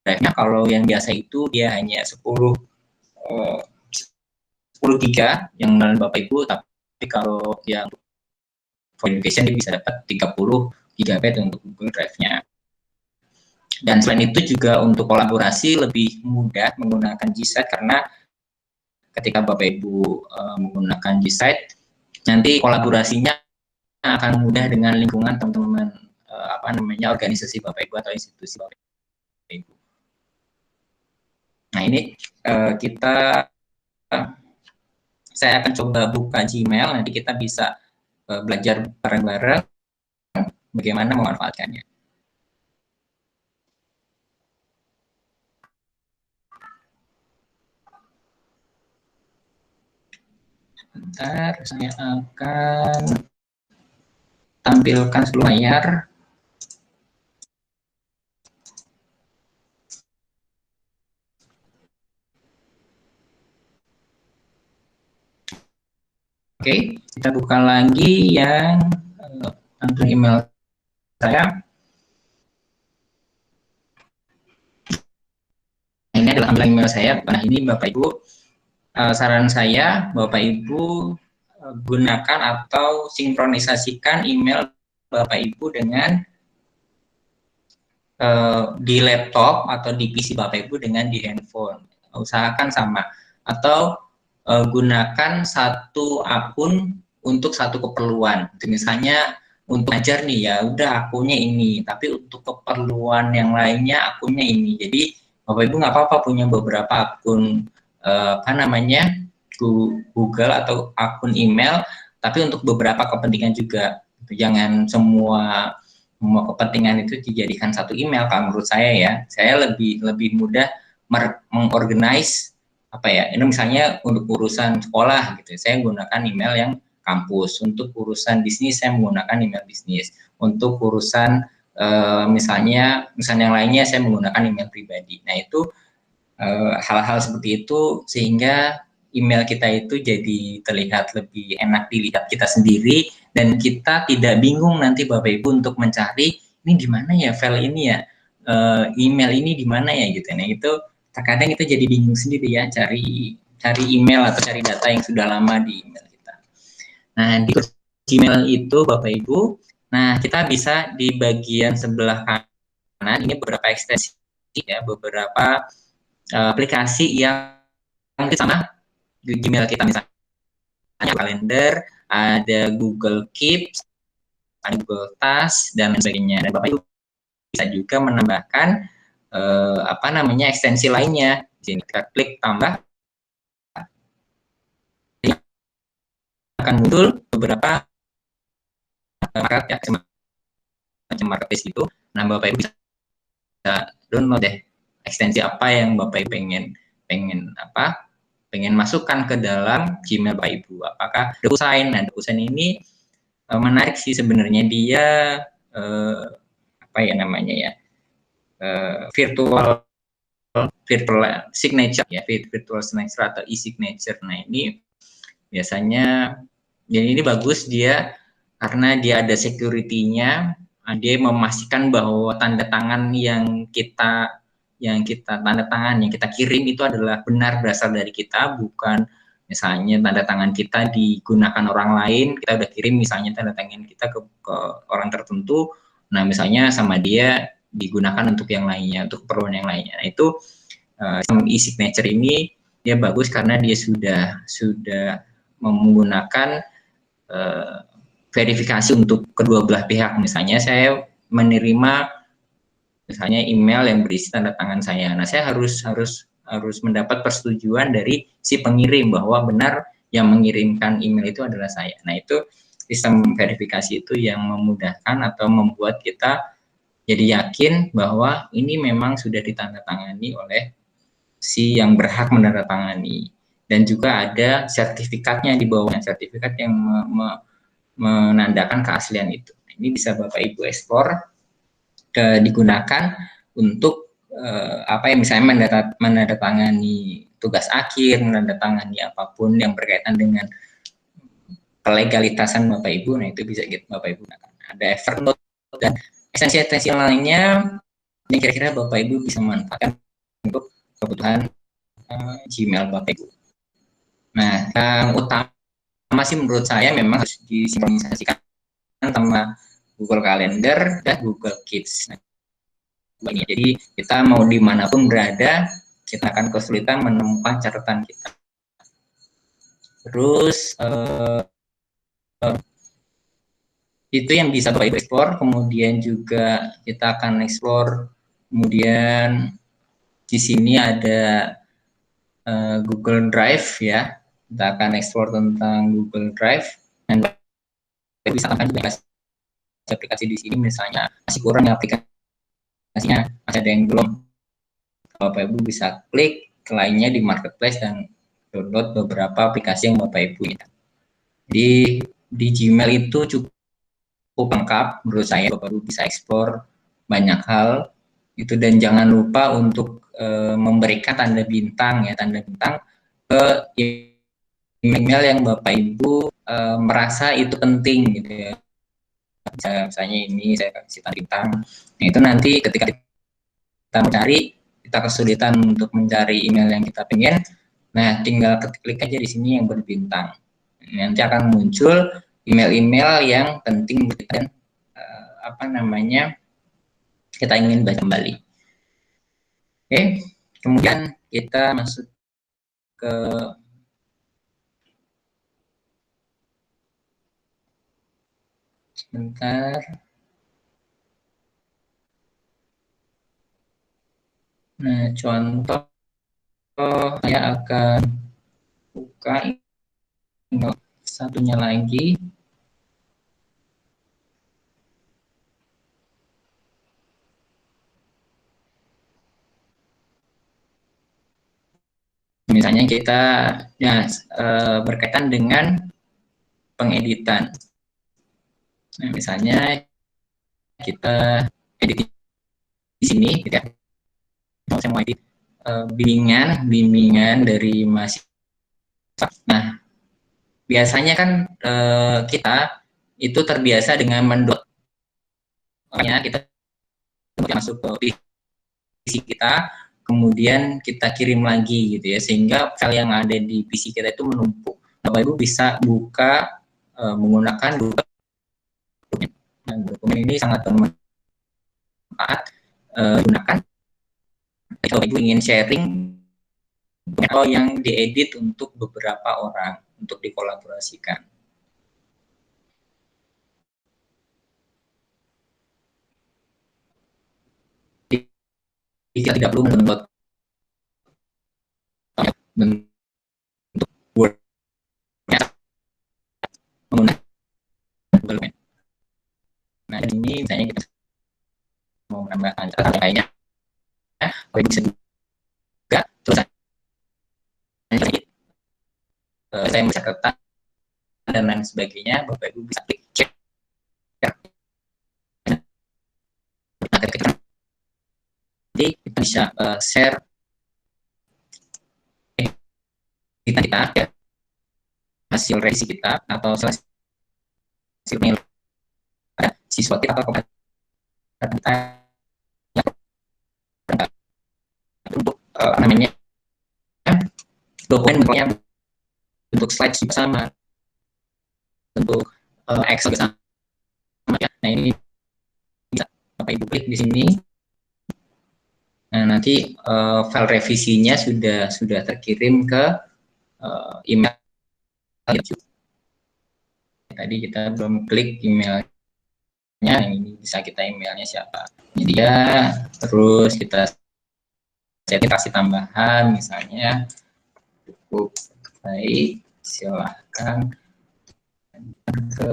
Drive-nya. Kalau yang biasa itu dia hanya 10 giga yang melalui Bapak Ibu, tapi kalau yang for education dia bisa dapat 30 GB untuk Google Drive-nya. Dan selain itu juga untuk kolaborasi lebih mudah menggunakan G-Site, karena ketika Bapak Ibu menggunakan G-Site, nanti kolaborasinya akan mudah dengan lingkungan teman-teman organisasi Bapak Ibu atau institusi Bapak Ibu. Nah, ini saya akan coba buka Gmail, nanti kita bisa belajar bareng-bareng bagaimana memanfaatkannya. Sebentar, saya akan tampilkan seluruh layar. Oke, kita buka lagi yang tentang email saya. Ini adalah email saya. Nah, ini Bapak Ibu, saran saya Bapak Ibu gunakan atau sinkronisasikan email Bapak Ibu dengan di laptop atau di PC Bapak Ibu dengan di handphone. Usahakan sama, atau gunakan satu akun untuk satu keperluan. Misalnya untuk ngajar nih, ya udah akunnya ini, tapi untuk keperluan yang lainnya akunnya ini. Jadi Bapak Ibu nggak apa-apa punya beberapa akun Google atau akun email, tapi untuk beberapa kepentingan juga. Jangan semua kepentingan itu dijadikan satu email. Kalau menurut saya ya, saya lebih mudah mengorganize ini misalnya untuk urusan sekolah gitu, saya menggunakan email yang kampus. Untuk urusan bisnis saya menggunakan email bisnis. Untuk urusan misalnya yang lainnya saya menggunakan email pribadi. Nah, itu hal-hal seperti itu sehingga email kita itu jadi terlihat lebih enak dilihat kita sendiri, dan kita tidak bingung nanti Bapak Ibu untuk mencari ini di mana ya file ini ya, email ini di mana ya gitu. Nah, itu terkadang kita jadi bingung sendiri ya, cari email atau cari data yang sudah lama di email kita. Nah, di Gmail itu Bapak Ibu, nah kita bisa di bagian sebelah kanan ini beberapa ekstensi ya, beberapa aplikasi yang sama Gmail kita, misalnya kalender, ada Google Keep, ada Google Task, dan lain sebagainya. Dan Bapak Ibu bisa juga menambahkan ekstensi lainnya. Di sini kita klik tambah, akan muncul beberapa macam marketplace itu. Nah, Bapak Ibu bisa download deh ekstensi apa yang Bapak Ibu pengen masukkan ke dalam Gmail Bapak Ibu. Apakah DocuSign? Nah, DocuSign ini menarik sih sebenarnya, dia virtual signature ya, virtual signature atau e-signature. Nah, ini biasanya jadi ini bagus dia karena dia ada security-nya, dia memastikan bahwa tanda tangan yang kita kirim itu adalah benar berasal dari kita, bukan misalnya tanda tangan kita digunakan orang lain, kita udah kirim misalnya tanda tangan kita ke orang tertentu, nah misalnya sama dia digunakan untuk yang lainnya, untuk keperluan yang lainnya. Nah, itu e-signature ini dia bagus karena dia sudah menggunakan verifikasi untuk kedua belah pihak. Misalnya saya menerima misalnya email yang berisi tanda tangan saya, nah saya harus mendapat persetujuan dari si pengirim bahwa benar yang mengirimkan email itu adalah saya. Nah, itu sistem verifikasi itu yang memudahkan atau membuat kita jadi yakin bahwa ini memang sudah ditandatangani oleh si yang berhak menandatangani. dan juga ada sertifikatnya di bawahnya, sertifikat yang menandakan keaslian itu. Ini bisa Bapak Ibu explore, digunakan untuk apa yang misalnya menandatangani tugas akhir, menandatangani apapun yang berkaitan dengan kelegalitasan Bapak Ibu. Nah, itu bisa Bapak Ibu gunakan. Ada Evernote dan ekstensi lainnya yang kira-kira Bapak Ibu bisa manfaatkan untuk kebutuhan Gmail Bapak Ibu. Nah, yang utama sih menurut saya memang harus disinkronisasikan sama Google Calendar dan Google Keeps. Nah, jadi kita mau dimanapun berada, kita akan kesulitan menemukan catatan kita. Terus itu yang bisa Bapak Ibu explore. Kemudian juga kita akan explore, kemudian di sini ada Google Drive ya. Kita akan explore tentang Google Drive, dan bisa tambahkan juga aplikasi di sini, misalnya masih kurang ya aplikasinya, masih ada yang belum, Bapak Ibu bisa klik lainnya di marketplace dan download beberapa aplikasi yang Bapak Ibu inginkan. Di Gmail itu cukup lengkap menurut saya, Bapak Ibu bisa explore banyak hal itu, dan jangan lupa untuk memberikan tanda bintang ke email yang Bapak Ibu merasa itu penting gitu ya. Misalnya ini saya kasih tanda bintang. Nah, itu nanti ketika kita mencari, kita kesulitan untuk mencari email yang kita pengen, nah tinggal klik aja di sini yang berbintang. Nanti akan muncul email-email yang penting dan kita ingin baca kembali. Oke, kemudian kita masuk ke sebentar. Nah, contoh saya akan buka email satunya lagi. Misalnya kita ya, berkaitan dengan pengeditan. Nah, misalnya kita edit di sini, gitu ya. Saya mau edit bimbingan dari mahasiswa. Nah, biasanya kan kita itu terbiasa dengan mendot, kita masuk ke PC kita, kemudian kita kirim lagi gitu ya, sehingga file yang ada di PC kita itu menumpuk. Bapak Ibu bisa buka menggunakan Google Dokumen. Nah, dokumen ini sangat bermanfaat gunakan kalau Ibu ingin sharing atau yang diedit untuk beberapa orang untuk dikolaborasikan. Jika tidak perlu mendownload bentuk Word menggunakan Google Document. Nah, ini misalnya kita mau menambahkan catatan lainnya, bisa juga terus saya mau catatan dan lain sebagainya, Bapak Ibu bisa klik share. Nah, ketika nanti kita bisa share kita ya, hasil revisi kita atau hasil penilaian siswa kita atau kita untuk namanya dokumen bentuknya bentuk slide bersama, bentuk Excel bersama. Nah, ini bisa Bapak Ibu klik di sini. Nah, nanti file revisinya sudah terkirim ke email. Tadi kita belum klik emailnya, ini bisa kita emailnya siapa. Jadi ya, terus kita setting kasih tambahan, misalnya cukup baik, silahkan ke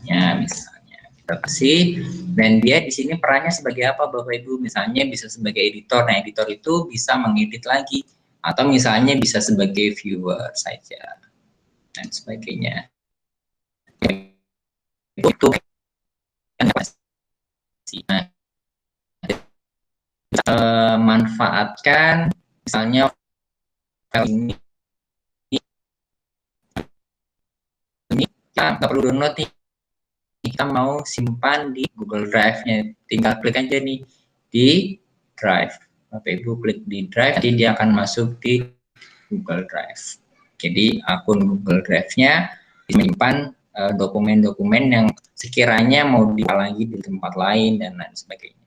ya misalnya. dan dia di sini perannya sebagai apa Bapak Ibu? Misalnya bisa sebagai editor. Nah, editor itu bisa mengedit lagi atau misalnya bisa sebagai viewer saja dan sebagainya. Itu nah, manfaatkan misalnya file ini kita nggak perlu download nih, kita mau simpan di Google Drive-nya, tinggal klik aja nih di Drive. Bapak Ibu klik di Drive, nanti dia akan masuk di Google Drive. Jadi akun Google Drive-nya menyimpan dokumen-dokumen yang sekiranya mau lagi di tempat lain dan lain sebagainya.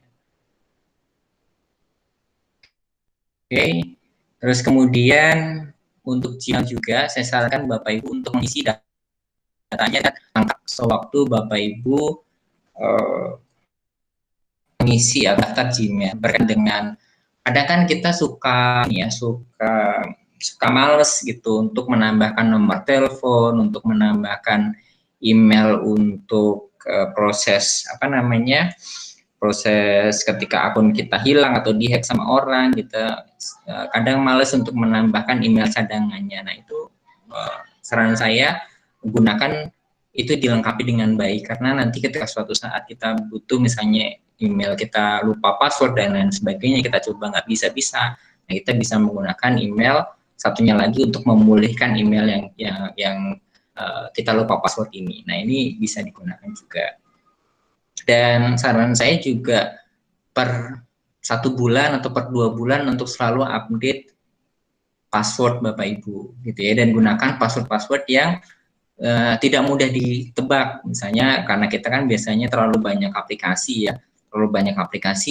Oke, terus kemudian untuk Gmail juga saya sarankan Bapak Ibu untuk mengisi datanya dan angka sewaktu Bapak Ibu mengisi daftar Gmail berkaitan dengan kadang kan kita suka males gitu untuk menambahkan nomor telepon, untuk menambahkan email untuk proses proses ketika akun kita hilang atau dihack sama orang, kita kadang males untuk menambahkan email cadangannya. Nah, itu saran saya gunakan itu dilengkapi dengan baik, karena nanti ketika suatu saat kita butuh misalnya email kita lupa password dan lain sebagainya, kita coba nggak bisa, nah kita bisa menggunakan email satunya lagi untuk memulihkan email yang kita lupa password ini. Nah, ini bisa digunakan juga. Dan saran saya juga per 1 bulan atau per 2 bulan untuk selalu update password Bapak Ibu gitu ya, dan gunakan password yang tidak mudah ditebak. Misalnya karena kita kan biasanya terlalu banyak aplikasi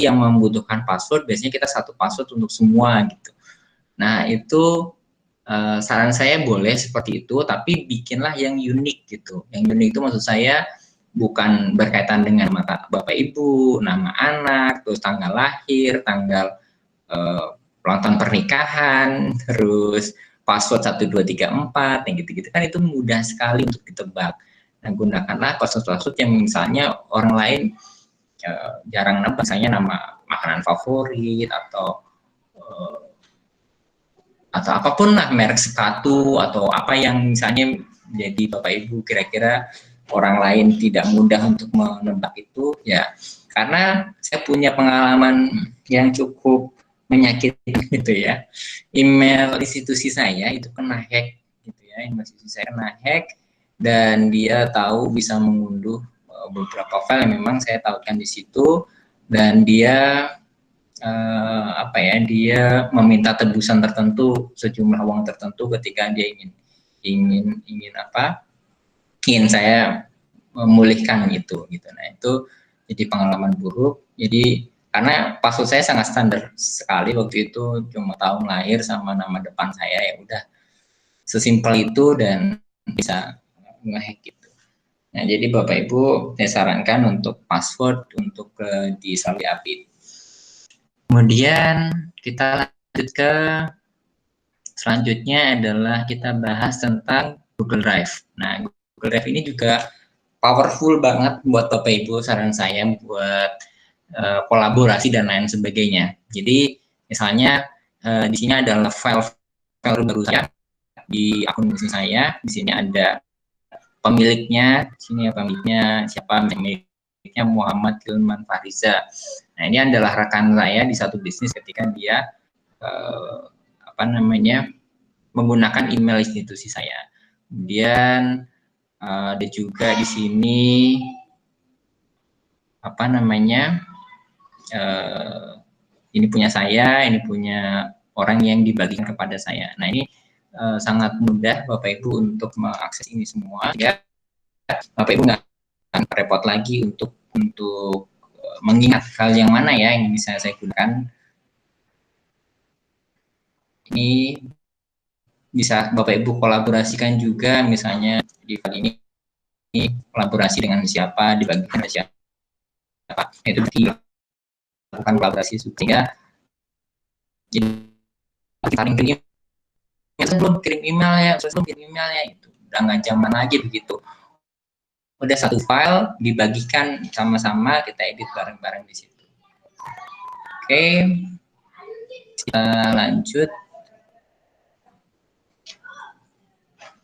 yang membutuhkan password, biasanya kita satu password untuk semua gitu. Nah, itu saran saya boleh seperti itu, tapi bikinlah yang unik gitu. Yang unik itu maksud saya bukan berkaitan dengan Bapak Ibu, nama anak, terus tanggal lahir, tanggal ulang tahun pernikahan, terus password 1, 2, 3, 4, yang gitu-gitu kan itu mudah sekali untuk ditebak. Nah, gunakanlah password yang misalnya orang lain jarang nebak, misalnya nama makanan favorit atau apapun lah, merek sepatu atau apa yang misalnya jadi Bapak Ibu kira-kira orang lain tidak mudah untuk menebak itu ya, karena saya punya pengalaman yang cukup menyakitkan gitu ya. Email institusi saya itu kena hack gitu ya, institusi saya kena hack dan dia tahu bisa mengunduh beberapa file yang memang saya tautkan di situ, dan dia dia meminta tebusan tertentu, sejumlah uang tertentu ketika dia ingin saya memulihkan itu gitu. Nah, itu jadi pengalaman buruk. Jadi karena password saya sangat standar sekali waktu itu, cuma tahun lahir sama nama depan saya, ya udah sesimpel itu dan bisa ngehack gitu. Nah, jadi Bapak Ibu saya sarankan untuk password untuk selalu update. Kemudian kita lanjut ke selanjutnya adalah kita bahas tentang Google Drive. Nah, Google Drive ini juga powerful banget buat Bapak Ibu, saran saya buat kolaborasi dan lain sebagainya. Jadi misalnya di sini adalah file baru saya di akun bisnis saya. Di sini ada pemiliknya, di sini pemiliknya siapa, pemiliknya Muhammad Hilman Fariza. Nah, ini adalah rekan saya di satu bisnis ketika dia menggunakan email institusi saya. Kemudian ada juga di sini ini punya saya, ini punya orang yang dibagikan kepada saya. Nah, ini sangat mudah Bapak Ibu untuk mengakses ini semua, ya. Bapak Ibu nggak akan repot lagi untuk mengingat hal yang mana ya yang bisa saya gunakan. Ini bisa Bapak Ibu kolaborasikan juga, misalnya di file ini kolaborasi dengan siapa, dibagikan ke siapa, itu dilakukan kolaborasi sehingga saling kirim, belum kirim email ya, itu udah nggak zaman lagi begitu. udah satu file dibagikan sama-sama, kita edit bareng-bareng di situ. Oke, kita lanjut.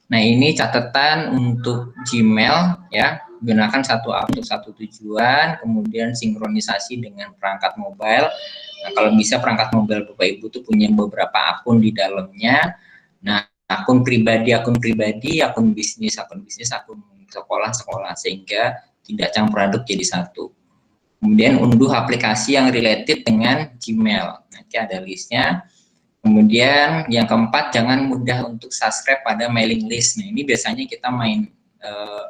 Nah, ini catatan untuk Gmail ya, gunakan satu akun untuk satu tujuan, kemudian sinkronisasi dengan perangkat mobile. Nah, kalau bisa perangkat mobile Bapak Ibu tuh punya beberapa akun di dalamnya. Nah, akun pribadi, akun bisnis, akun sekolah, sehingga tidak campur aduk jadi satu. Kemudian unduh aplikasi yang related dengan Gmail. Nanti ada listnya. Kemudian yang keempat, jangan mudah untuk subscribe pada mailing list. Nah, ini biasanya kita main,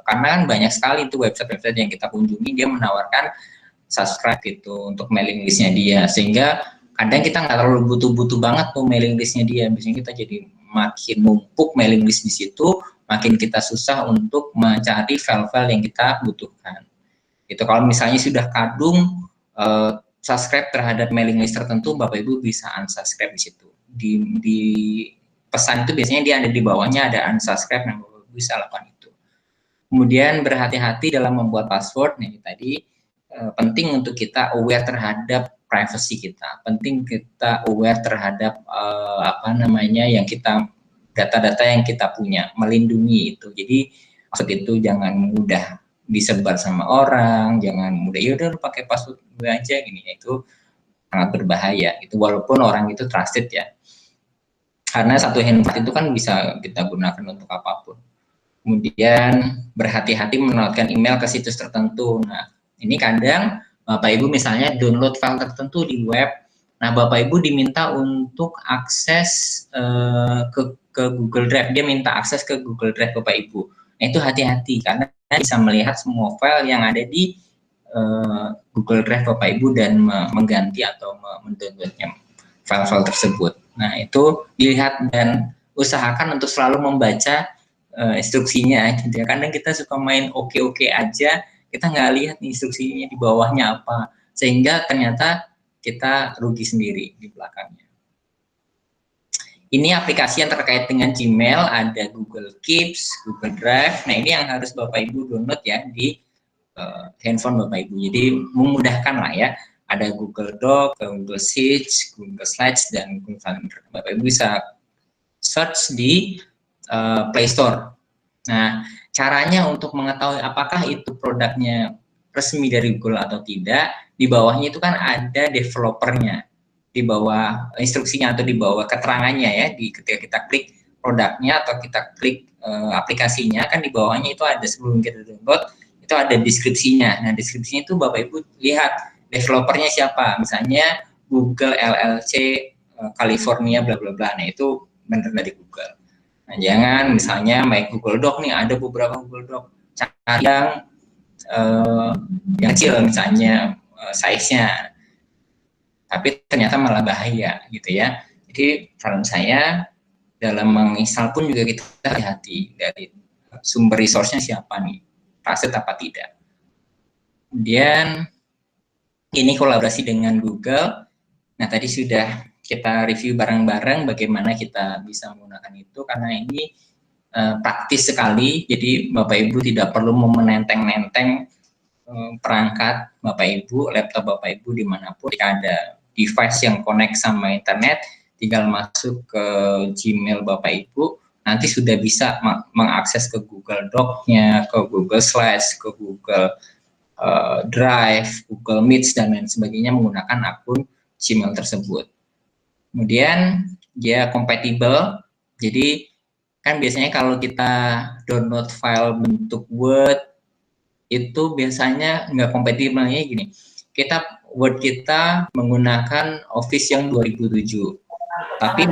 karena kan banyak sekali itu website-website yang kita kunjungi, dia menawarkan subscribe gitu untuk mailing listnya dia. Sehingga kadang kita nggak terlalu butuh-butuh banget tuh mailing listnya dia. Biasanya kita jadi makin numpuk mailing list di situ, makin kita susah untuk mencari file-file yang kita butuhkan. Itu kalau misalnya sudah kadung subscribe terhadap mailing list tertentu, Bapak Ibu bisa unsubscribe di situ. Di pesan itu biasanya dia ada di bawahnya, ada unsubscribe, yang Bapak Ibu bisa lakukan itu. Kemudian berhati-hati dalam membuat password. Nih tadi penting untuk kita aware terhadap privacy kita, penting kita aware terhadap yang kita, data-data yang kita punya, melindungi itu. Jadi maksud itu jangan mudah disebar sama orang, jangan mudah yaudah lu pakai password gue aja gini, itu sangat berbahaya itu, walaupun orang itu trusted ya, karena satu handphone itu kan bisa kita gunakan untuk apapun. Kemudian berhati-hati menautkan email ke situs tertentu. Nah, ini kadang Bapak Ibu misalnya download file tertentu di web, nah Bapak Ibu diminta untuk akses ke Google Drive, dia minta akses ke Google Drive Bapak Ibu. Nah, itu hati-hati karena bisa melihat semua file yang ada di Google Drive Bapak Ibu dan mengganti atau mendownloadnya file-file tersebut. Nah, itu dilihat dan usahakan untuk selalu membaca instruksinya gitu ya. Kadang kita suka main oke aja, kita nggak lihat instruksinya di bawahnya apa, sehingga ternyata kita rugi sendiri di belakangnya. Ini aplikasi yang terkait dengan Gmail, ada Google Keeps, Google Drive. Nah, ini yang harus Bapak Ibu download ya di handphone Bapak Ibu. Jadi memudahkan lah ya. Ada Google Doc, Google Sheets, Google Slides, dan Google Calendar. Bapak Ibu bisa search di Play Store. Nah, caranya untuk mengetahui apakah itu produknya resmi dari Google atau tidak, di bawahnya itu kan ada developernya, di bawah instruksinya atau di bawah keterangannya ya, ketika kita klik produknya atau kita klik aplikasinya, kan di bawahnya itu ada, sebelum kita download itu ada deskripsinya. Nah, deskripsinya itu Bapak Ibu lihat developernya siapa, misalnya Google LLC California bla bla bla. Nah, itu benar dari Google. Nah, jangan misalnya main Google Doc nih, ada beberapa Google Doc, cari yang kecil misalnya size-nya, tapi ternyata malah bahaya gitu ya. Jadi saran saya dalam menginstal pun juga kita hati-hati dari sumber resource-nya siapa nih, trusted apa tidak. Kemudian ini kolaborasi dengan Google. Nah, tadi sudah kita review bareng-bareng bagaimana kita bisa menggunakan itu, karena ini praktis sekali. Jadi Bapak Ibu tidak perlu menenteng-nenteng perangkat Bapak Ibu, laptop Bapak Ibu dimanapun. Jika ada device yang connect sama internet, tinggal masuk ke Gmail Bapak Ibu, nanti sudah bisa mengakses ke Google Doc-nya, ke Google Slides, ke Google Drive, Google Meet, dan lain sebagainya menggunakan akun Gmail tersebut. Kemudian dia kompatibel, jadi kan biasanya kalau kita download file bentuk Word itu biasanya nggak kompatibelnya gini, Word kita menggunakan Office yang 2007, tapi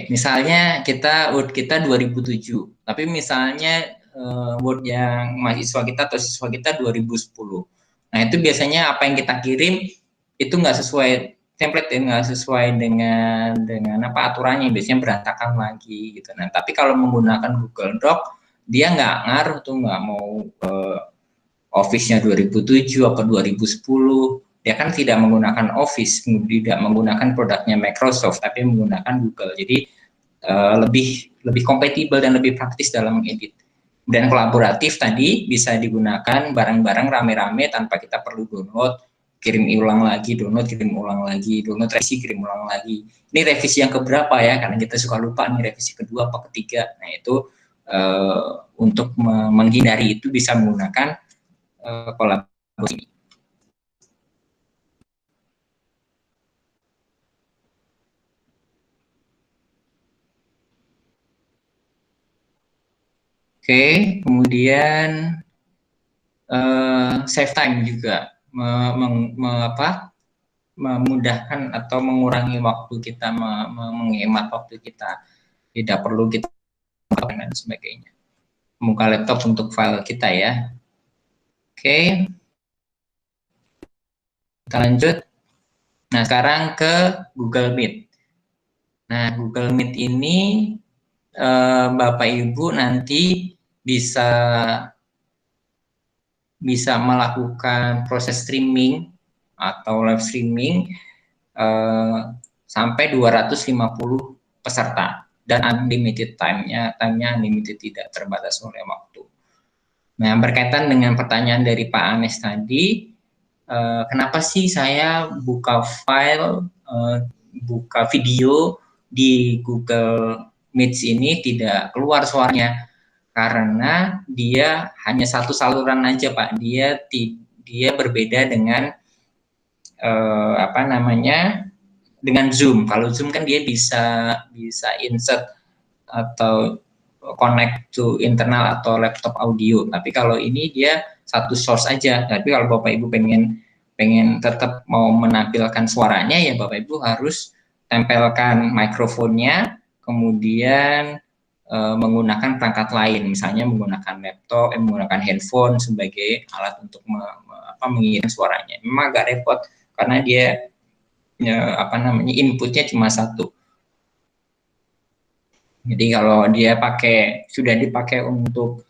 misalnya Word kita 2007, tapi misalnya Word yang mahasiswa kita atau siswa kita 2010. Nah, itu biasanya apa yang kita kirim itu nggak sesuai template, nggak sesuai dengan aturannya, biasanya berantakan lagi gitu. Nah, tapi kalau menggunakan Google Doc, dia nggak ngaruh tuh, nggak mau Office-nya 2007 atau 2010, dia kan tidak menggunakan Office, tidak menggunakan produknya Microsoft, tapi menggunakan Google. Jadi lebih kompatibel dan lebih praktis dalam mengedit. Dan kolaboratif tadi bisa digunakan bareng-bareng rame-rame tanpa kita perlu download, kirim ulang lagi, download, kirim ulang lagi, download, revisi, kirim ulang lagi. Ini revisi yang keberapa ya? Karena kita suka lupa nih revisi kedua apa ketiga. Nah itu untuk menghindari itu bisa menggunakan kolaborasi. Oke, kemudian save time juga, memudahkan atau mengurangi waktu kita, menghemat waktu kita, tidak perlu kita dan sebagainya. Buka laptop untuk file kita ya. Oke, kita lanjut. Nah sekarang ke Google Meet. Nah Google Meet ini Bapak Ibu nanti bisa melakukan proses streaming atau live streaming sampai 250 peserta dan unlimited time-nya unlimited, tidak terbatas oleh waktu. Nah, berkaitan dengan pertanyaan dari Pak Anes tadi, kenapa sih saya buka file, buka video di Google Meet ini tidak keluar suaranya? Karena dia hanya satu saluran aja Pak, dia berbeda dengan dengan Zoom. Kalau Zoom kan dia bisa insert atau connect to internal atau laptop audio. Tapi kalau ini dia satu source aja. Tapi kalau Bapak Ibu pengen tetap mau menampilkan suaranya, ya Bapak Ibu harus tempelkan mikrofonnya, kemudian menggunakan perangkat lain, misalnya menggunakan laptop, menggunakan handphone sebagai alat untuk mengirim suaranya. Memang agak repot karena dia inputnya cuma satu. Jadi kalau dia sudah dipakai untuk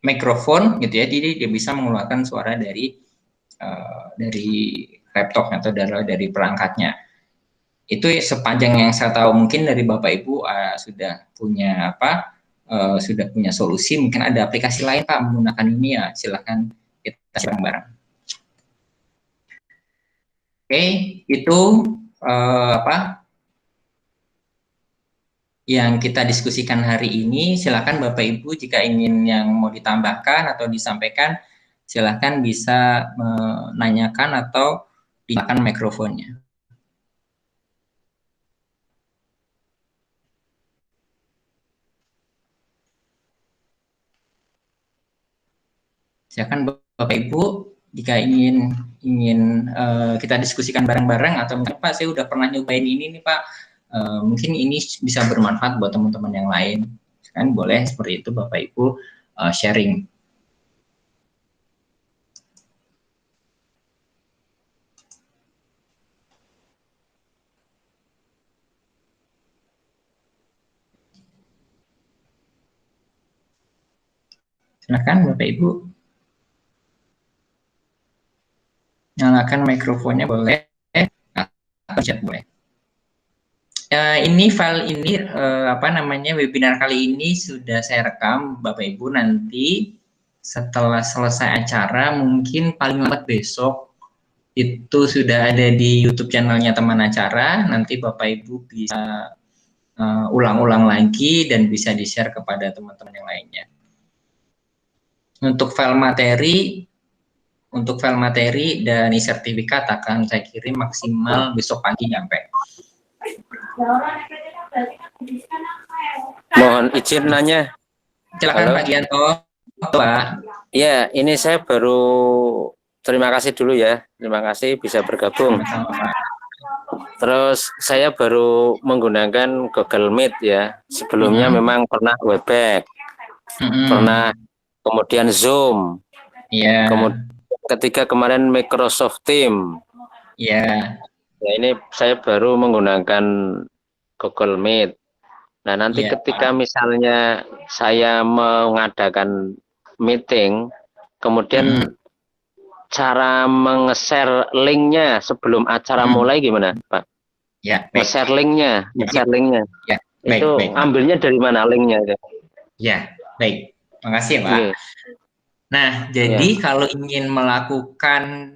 mikrofon gitu ya, jadi dia bisa mengeluarkan suara dari laptop atau dari perangkatnya. Itu sepanjang yang saya tahu. Mungkin dari Bapak Ibu sudah punya solusi, mungkin ada aplikasi lain Pak menggunakan ini, ya silahkan kita bareng-bareng. Oke, itu yang kita diskusikan hari ini. Silakan Bapak Ibu jika ingin yang mau ditambahkan atau disampaikan, silakan bisa menanyakan atau dinyalakan mikrofonnya. Silakan Bapak Ibu jika ingin kita diskusikan bareng-bareng, atau mungkin Pak saya udah pernah nyobain ini nih Pak, mungkin ini bisa bermanfaat buat teman-teman yang lain, kan boleh seperti itu Bapak Ibu sharing. Silakan Bapak Ibu. Nyalakan mikrofonnya boleh, atau chat boleh. Ini file ini webinar kali ini sudah saya rekam Bapak Ibu. Nanti setelah selesai acara, mungkin paling lambat besok itu sudah ada di YouTube channelnya teman acara. Nanti Bapak Ibu bisa ulang-ulang lagi dan bisa di-share kepada teman-teman yang lainnya. Untuk file materi dan sertifikat akan saya kirim maksimal besok pagi nyampe. Mohon izin nanya. Silakan Pak Gianto. Pak. Ya, ini saya baru terima kasih dulu ya. Terima kasih bisa bergabung. Terus saya baru menggunakan Google Meet ya. Sebelumnya memang pernah Webex. Pernah kemudian Zoom. Iya. Kemudian ketika kemarin Microsoft Teams. Iya. Ya, ini saya baru menggunakan Google Meet. Nah, nanti ketika misalnya saya mengadakan meeting, kemudian cara meng-share linknya sebelum acara mulai gimana, Pak? Ya, baik. Share linknya, share linknya. Ya, baik, itu baik. Ambilnya dari mana linknya itu? Ya, baik. Makasih, Pak. Yeah. Nah, jadi kalau ingin melakukan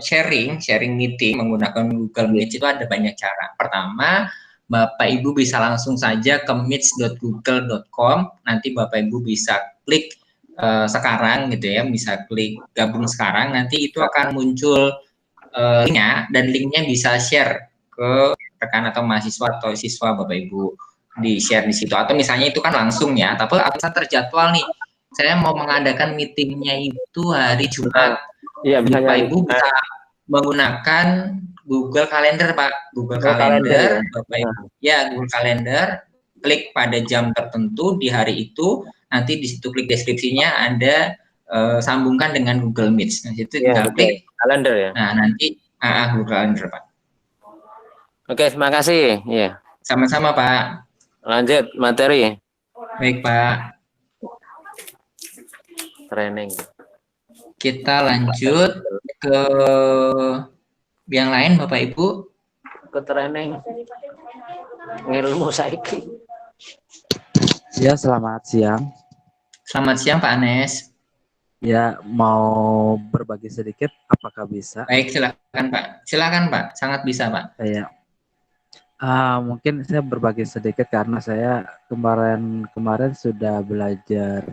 sharing meeting menggunakan Google Meet itu ada banyak cara. Pertama, Bapak Ibu bisa langsung saja ke meets.google.com. Nanti Bapak Ibu bisa klik sekarang gitu ya, bisa klik gabung sekarang. Nanti itu akan muncul linknya, dan linknya bisa share ke rekan atau mahasiswa atau siswa Bapak Ibu, di share di situ. Atau misalnya itu kan langsung ya, tapi bisa terjadwal nih, saya mau mengadakan meetingnya itu hari Jumat. Iya, Bapak Ibu bisa menggunakan Google Calendar, Pak. Google Calendar, Bapak Ibu. Ya, Google Calendar, klik pada jam tertentu di hari itu, nanti di situ klik deskripsinya ada sambungkan dengan Google Meet. Nah, situ tinggal klik kalender ya. Nah, nanti Google Calendar, Pak. Oke, terima kasih. Iya. Sama-sama, Pak. Lanjut materi. Baik, Pak. Training. Kita lanjut ke yang lain, Bapak Ibu. Ke training ngilmu saiki. Ya, selamat siang. Selamat siang, Pak Anes. Ya, mau berbagi sedikit, apakah bisa? Baik, silakan, Pak. Silakan, Pak. Sangat bisa, Pak. Ya. Mungkin saya berbagi sedikit karena saya kemarin sudah belajar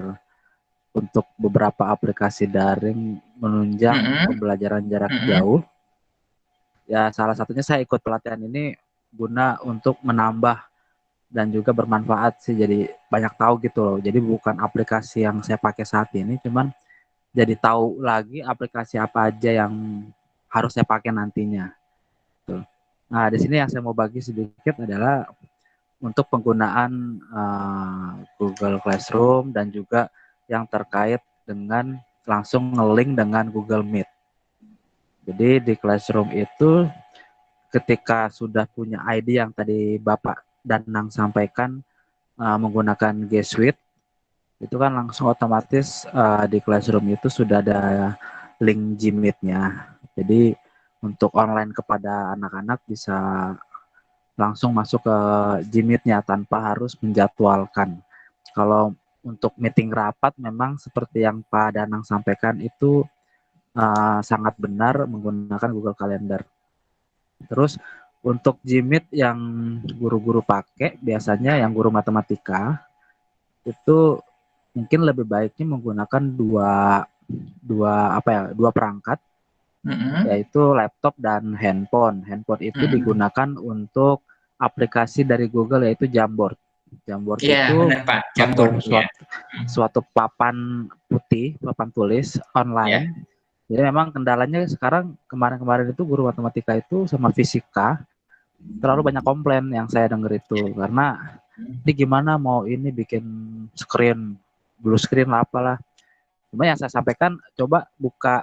untuk beberapa aplikasi daring menunjang pembelajaran jarak jauh. Ya, salah satunya saya ikut pelatihan ini guna untuk menambah dan juga bermanfaat sih, jadi banyak tahu gitu loh. Jadi bukan aplikasi yang saya pakai saat ini, cuman jadi tahu lagi aplikasi apa aja yang harus saya pakai nantinya. Tuh. Nah, di sini yang saya mau bagi sedikit adalah untuk penggunaan Google Classroom dan juga yang terkait dengan langsung nge-link dengan Google Meet. Jadi di Classroom itu ketika sudah punya ID yang tadi Bapak Danang sampaikan menggunakan G Suite, itu kan langsung otomatis di Classroom itu sudah ada link Gmeet-nya. Jadi untuk online kepada anak-anak bisa langsung masuk ke Gmeet-nya tanpa harus menjadwalkan. Kalau untuk meeting rapat memang seperti yang Pak Danang sampaikan itu sangat benar menggunakan Google Calendar. Terus untuk Gmeet yang guru-guru pakai biasanya yang guru matematika itu mungkin lebih baiknya menggunakan dua perangkat, yaitu laptop dan handphone. Handphone itu digunakan untuk aplikasi dari Google yaitu Jamboard. Jamboard itu benar, Pak. Jamboard, suatu papan putih, papan tulis online. Jadi memang kendalanya sekarang kemarin-kemarin itu guru matematika itu sama fisika terlalu banyak komplain yang saya dengar itu, karena ini gimana mau ini bikin blue screen lah apalah. Cuma yang saya sampaikan coba buka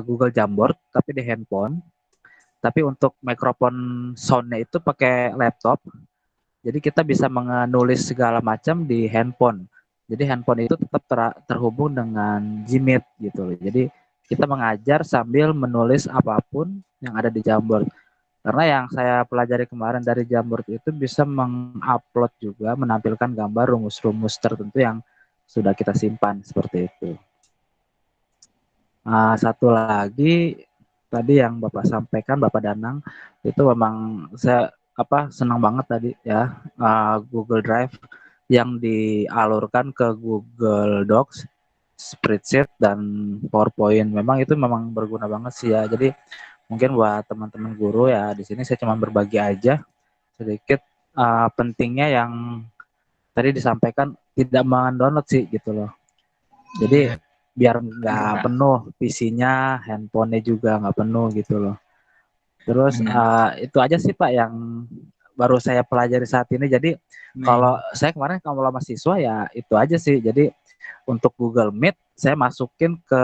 Google Jamboard tapi di handphone. Tapi untuk mikrofon soundnya itu pakai laptop. Jadi kita bisa menulis segala macam di handphone. Jadi handphone itu tetap terhubung dengan Gmeet gitu loh. Jadi kita mengajar sambil menulis apapun yang ada di Jamboard. Karena yang saya pelajari kemarin dari Jamboard itu bisa mengupload juga, menampilkan gambar rumus-rumus tertentu yang sudah kita simpan seperti itu. Satu lagi tadi yang Bapak sampaikan, Bapak Danang, itu memang saya senang banget tadi ya, Google Drive yang dialurkan ke Google Docs, Spreadsheet dan PowerPoint. Memang itu memang berguna banget sih ya. Jadi mungkin buat teman-teman guru ya, di sini saya cuma berbagi aja sedikit pentingnya yang tadi disampaikan, tidak mendownload sih gitu loh. Jadi biar nggak penuh PC-nya, handphonenya juga nggak penuh gitu loh. Terus itu aja sih Pak yang baru saya pelajari saat ini. Jadi kalau saya kemarin kalau mahasiswa ya itu aja sih. Jadi untuk Google Meet saya masukin ke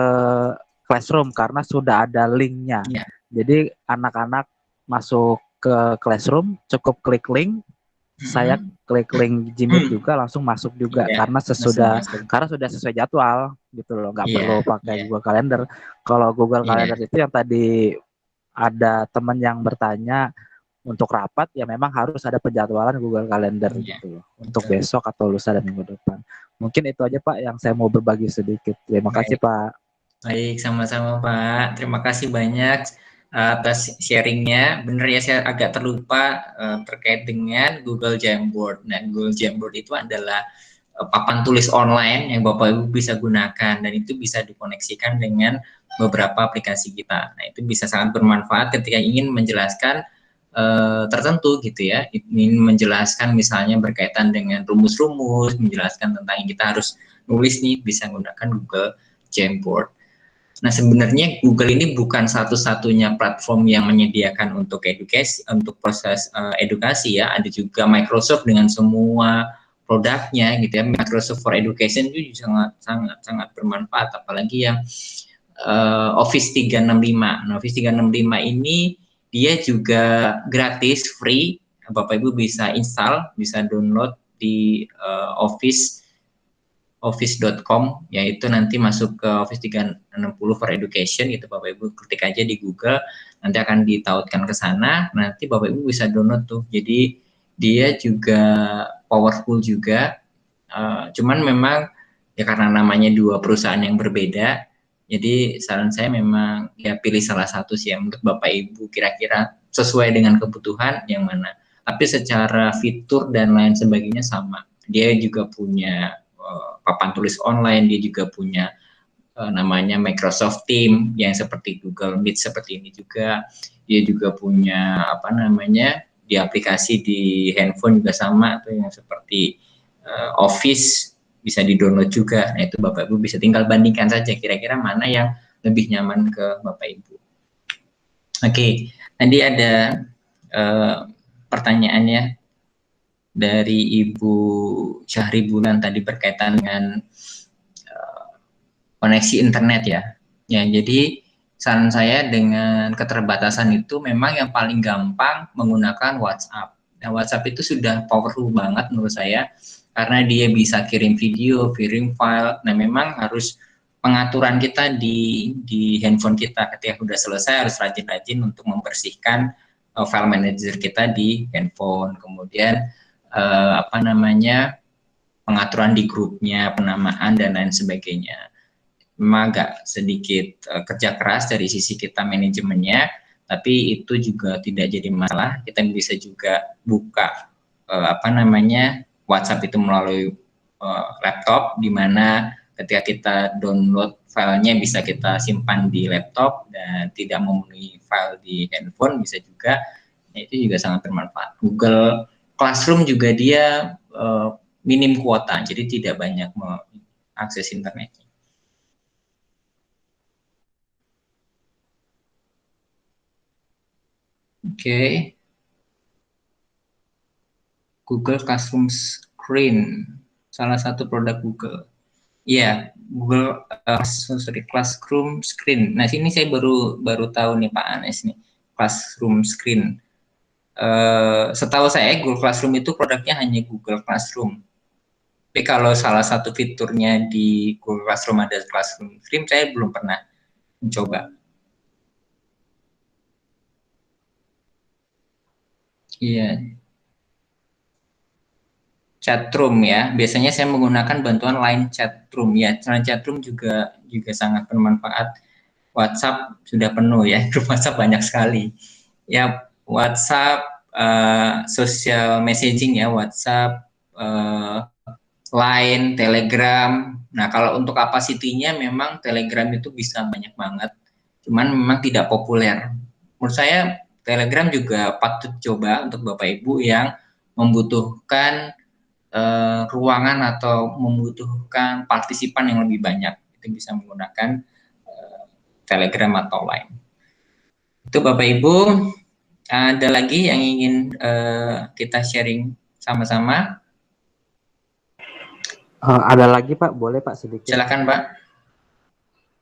Classroom karena sudah ada linknya. Jadi anak-anak masuk ke Classroom cukup klik link. Saya klik link Gmeet juga langsung masuk juga karena sudah sesuai jadwal. gitu loh, nggak Iya, perlu pakai iya. Google Calendar. Kalau Google Iya. Calendar itu yang tadi ada teman yang bertanya untuk rapat, ya memang harus ada penjadwalan Google Calendar Iya, gitu loh, untuk betul. besok atau lusa dan minggu depan. Mungkin itu aja Pak yang saya mau berbagi sedikit. Terima kasih Baik, Pak. baik, sama-sama Pak. Terima kasih banyak atas sharingnya. Benar ya, saya agak terlupa terkait dengan Google Jamboard. Nah, Google Jamboard itu adalah papan tulis online yang Bapak Ibu bisa gunakan, dan itu bisa dikoneksikan dengan beberapa aplikasi kita. Nah, itu bisa sangat bermanfaat ketika ingin menjelaskan tertentu gitu ya, ingin menjelaskan misalnya berkaitan dengan rumus-rumus, menjelaskan tentang yang kita harus nulis nih, bisa menggunakan Google Jamboard. Nah, sebenarnya Google ini bukan satu-satunya platform yang menyediakan untuk edukasi, untuk proses edukasi ya. Ada juga Microsoft dengan semua produknya gitu ya. Microsoft for Education itu sangat bermanfaat, apalagi yang Office 365. Nah, Office 365 ini dia juga gratis, free. Bapak Ibu bisa install, bisa download di office.com, yaitu nanti masuk ke Office 360 for Education gitu, Bapak Ibu ketik aja di Google, nanti akan ditautkan ke sana, nanti Bapak Ibu bisa download tuh. Jadi dia juga powerful juga, cuman memang ya karena namanya dua perusahaan yang berbeda, jadi saran saya memang ya pilih salah satu sih yang menurut Bapak Ibu kira-kira sesuai dengan kebutuhan yang mana. Tapi secara fitur dan lain sebagainya sama. Dia juga punya papan tulis online, dia juga punya namanya Microsoft Team yang seperti Google Meet seperti ini juga. Dia juga punya apa namanya di aplikasi di handphone juga sama tuh yang seperti Office, bisa di-download juga. Nah, itu Bapak Ibu bisa tinggal bandingkan saja kira-kira mana yang lebih nyaman ke Bapak Ibu. Oke, tadi ada pertanyaannya dari Ibu Syahri Bulan tadi berkaitan dengan koneksi internet ya. Ya, jadi saran saya dengan keterbatasan itu memang yang paling gampang menggunakan WhatsApp. Nah, WhatsApp itu sudah powerful banget menurut saya karena dia bisa kirim video, kirim file. Nah, memang harus pengaturan kita di handphone kita ketika sudah selesai harus rajin-rajin untuk membersihkan file manager kita di handphone. Kemudian apa namanya pengaturan di grupnya, penamaan dan lain sebagainya. Memang agak sedikit kerja keras dari sisi kita manajemennya, tapi itu juga tidak jadi masalah. Kita bisa juga buka apa namanya WhatsApp itu melalui laptop, di mana ketika kita download filenya bisa kita simpan di laptop dan tidak memenuhi file di handphone bisa juga. Nah, itu juga sangat bermanfaat. Google Classroom juga dia minim kuota, jadi tidak banyak mengakses internetnya. Oke. Google Classroom Screen, salah satu produk Google. Iya, Google Classroom Screen. Nah, sini saya baru tahu nih Pak Anes nih, Classroom Screen. Setahu saya Google Classroom itu produknya hanya Google Classroom. Tapi kalau salah satu fiturnya di Google Classroom ada Classroom Screen, saya belum pernah mencoba. Iya. Chatroom ya, biasanya saya menggunakan bantuan Line Chatroom ya. Line Chatroom juga sangat bermanfaat. WhatsApp sudah penuh ya, grup WhatsApp banyak sekali. Ya WhatsApp, social messaging ya, WhatsApp, Line, Telegram. Nah kalau untuk kapasitinya memang Telegram itu bisa banyak banget, cuman memang tidak populer. Menurut saya Telegram juga patut coba untuk Bapak Ibu yang membutuhkan ruangan atau membutuhkan partisipan yang lebih banyak, itu bisa menggunakan Telegram atau Line. Itu Bapak Ibu, ada lagi yang ingin kita sharing sama-sama? Ada lagi Pak, boleh Pak sedikit? Silakan Pak.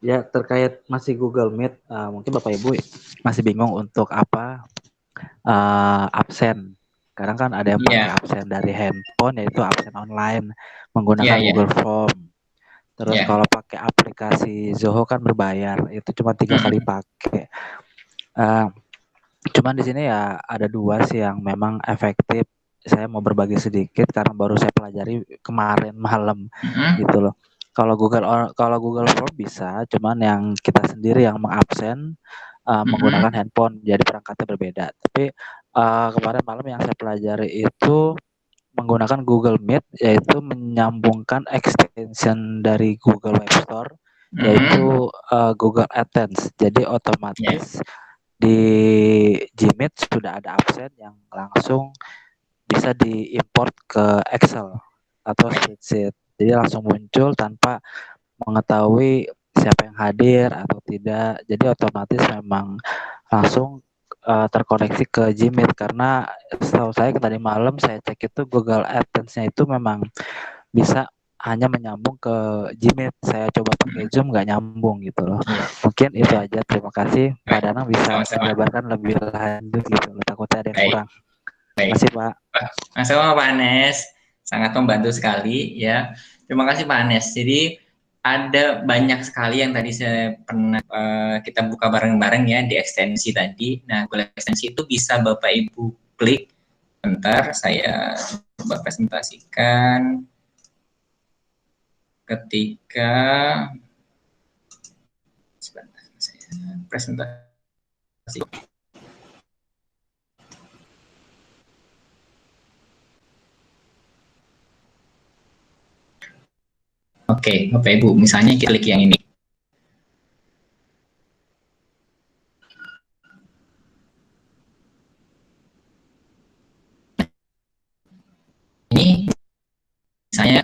Ya, terkait masih Google Meet, mungkin Bapak Ibu masih bingung untuk apa absen. Sekarang kan ada yang pakai absen dari handphone, yaitu absen online menggunakan Google Form. Terus kalau pakai aplikasi Zoho kan berbayar, itu cuma 3 kali pakai. Cuman di sini ya ada 2 sih yang memang efektif. Saya mau berbagi sedikit karena baru saya pelajari kemarin malam gitu loh. Kalau Google Form bisa, cuman yang kita sendiri yang mengabsen menggunakan handphone, jadi perangkatnya berbeda. Tapi kemarin malam yang saya pelajari itu menggunakan Google Meet, yaitu menyambungkan extension dari Google Web Store, yaitu Google AdSense. Jadi otomatis di Gmeet sudah ada absen yang langsung bisa diimport ke Excel atau spreadsheet. Jadi langsung muncul tanpa mengetahui siapa yang hadir atau tidak. Jadi otomatis memang langsung terkoneksi ke Gmeet, karena setahu saya tadi malam saya cek itu Google AdSense-nya itu memang bisa hanya menyambung ke Gmeet. Saya coba pakai Zoom nggak nyambung gitu loh. Mungkin itu aja. Terima kasih. Pak Danang bisa menjabarkan lebih lanjut gitu loh. Takutnya ada yang kurang. Terima kasih Pak. Sama Pak Anes, sangat membantu sekali ya. Terima kasih Pak Anes. Jadi ada banyak sekali yang tadi saya pernah kita buka bareng-bareng ya di ekstensi tadi. Nah, Google ekstensi itu bisa Bapak Ibu klik. Bentar, saya coba presentasikan. Ketika sebentar, saya presentasi. Oke, Bapak Ibu, misalnya kita klik yang ini. Ini misalnya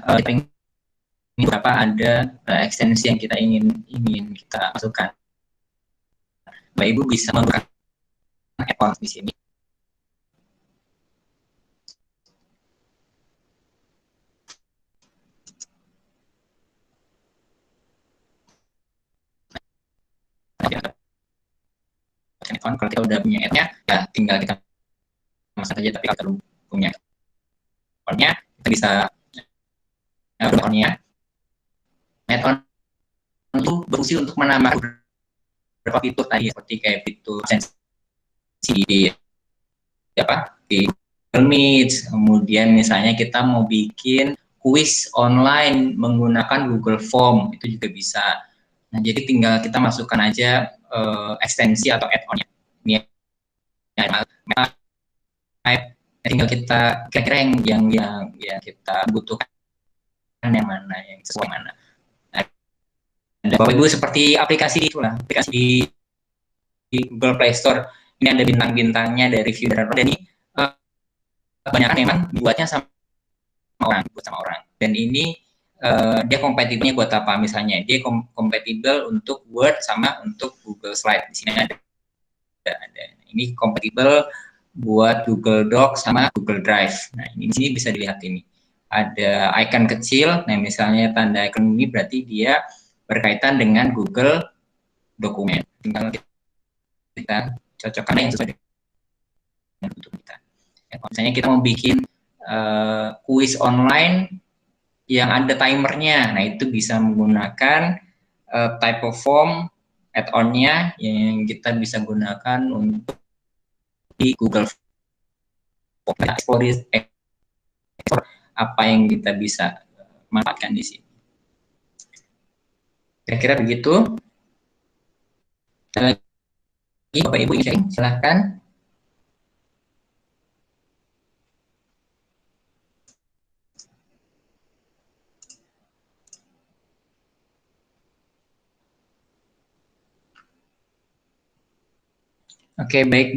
berapa ada ekstensi yang kita ingin kita masukkan. Bapak Ibu bisa menggunakan account di sini. Account, kalau kita udah punya ad-nya, ya tinggal kita masuk saja. Tapi kalau kita punya account-nya, kita bisa account-nya. Add-on itu berfungsi untuk menambah beberapa fitur tadi, seperti kayak fitur sensi di Google Meet. Kemudian misalnya kita mau bikin kuis online menggunakan Google Form, itu juga bisa. Nah, jadi tinggal kita masukkan aja ekstensi atau add-on-nya. Ini tinggal kita kira-kira yang kita butuhkan yang mana, yang sesuai mana. Nah, Bapak Ibu seperti aplikasi itulah, aplikasi di Google Play Store. Ini ada bintang-bintangnya dari review dan ini kebanyakan memang dibuatnya sama orang. Dan ini dia kompatibelnya buat apa? Misalnya dia kompatibel untuk Word sama untuk Google Slide. Di sini ada. Ini kompatibel buat Google Docs sama Google Drive. Nah, ini di sini bisa dilihat ini. Ada icon kecil. Nah, misalnya tanda icon ini berarti dia berkaitan dengan Google Dokumen. Tinggal kita cocokkan yang sesuai dengan butuh kita. Ya, misalnya kita mau bikin kuis online yang ada timernya, nah itu bisa menggunakan type of form add-on-nya yang kita bisa gunakan untuk di Google Form. Apa yang kita bisa manfaatkan di sini. Kira-kira begitu. Bapak Ibu sharing, silahkan. Oke, baik.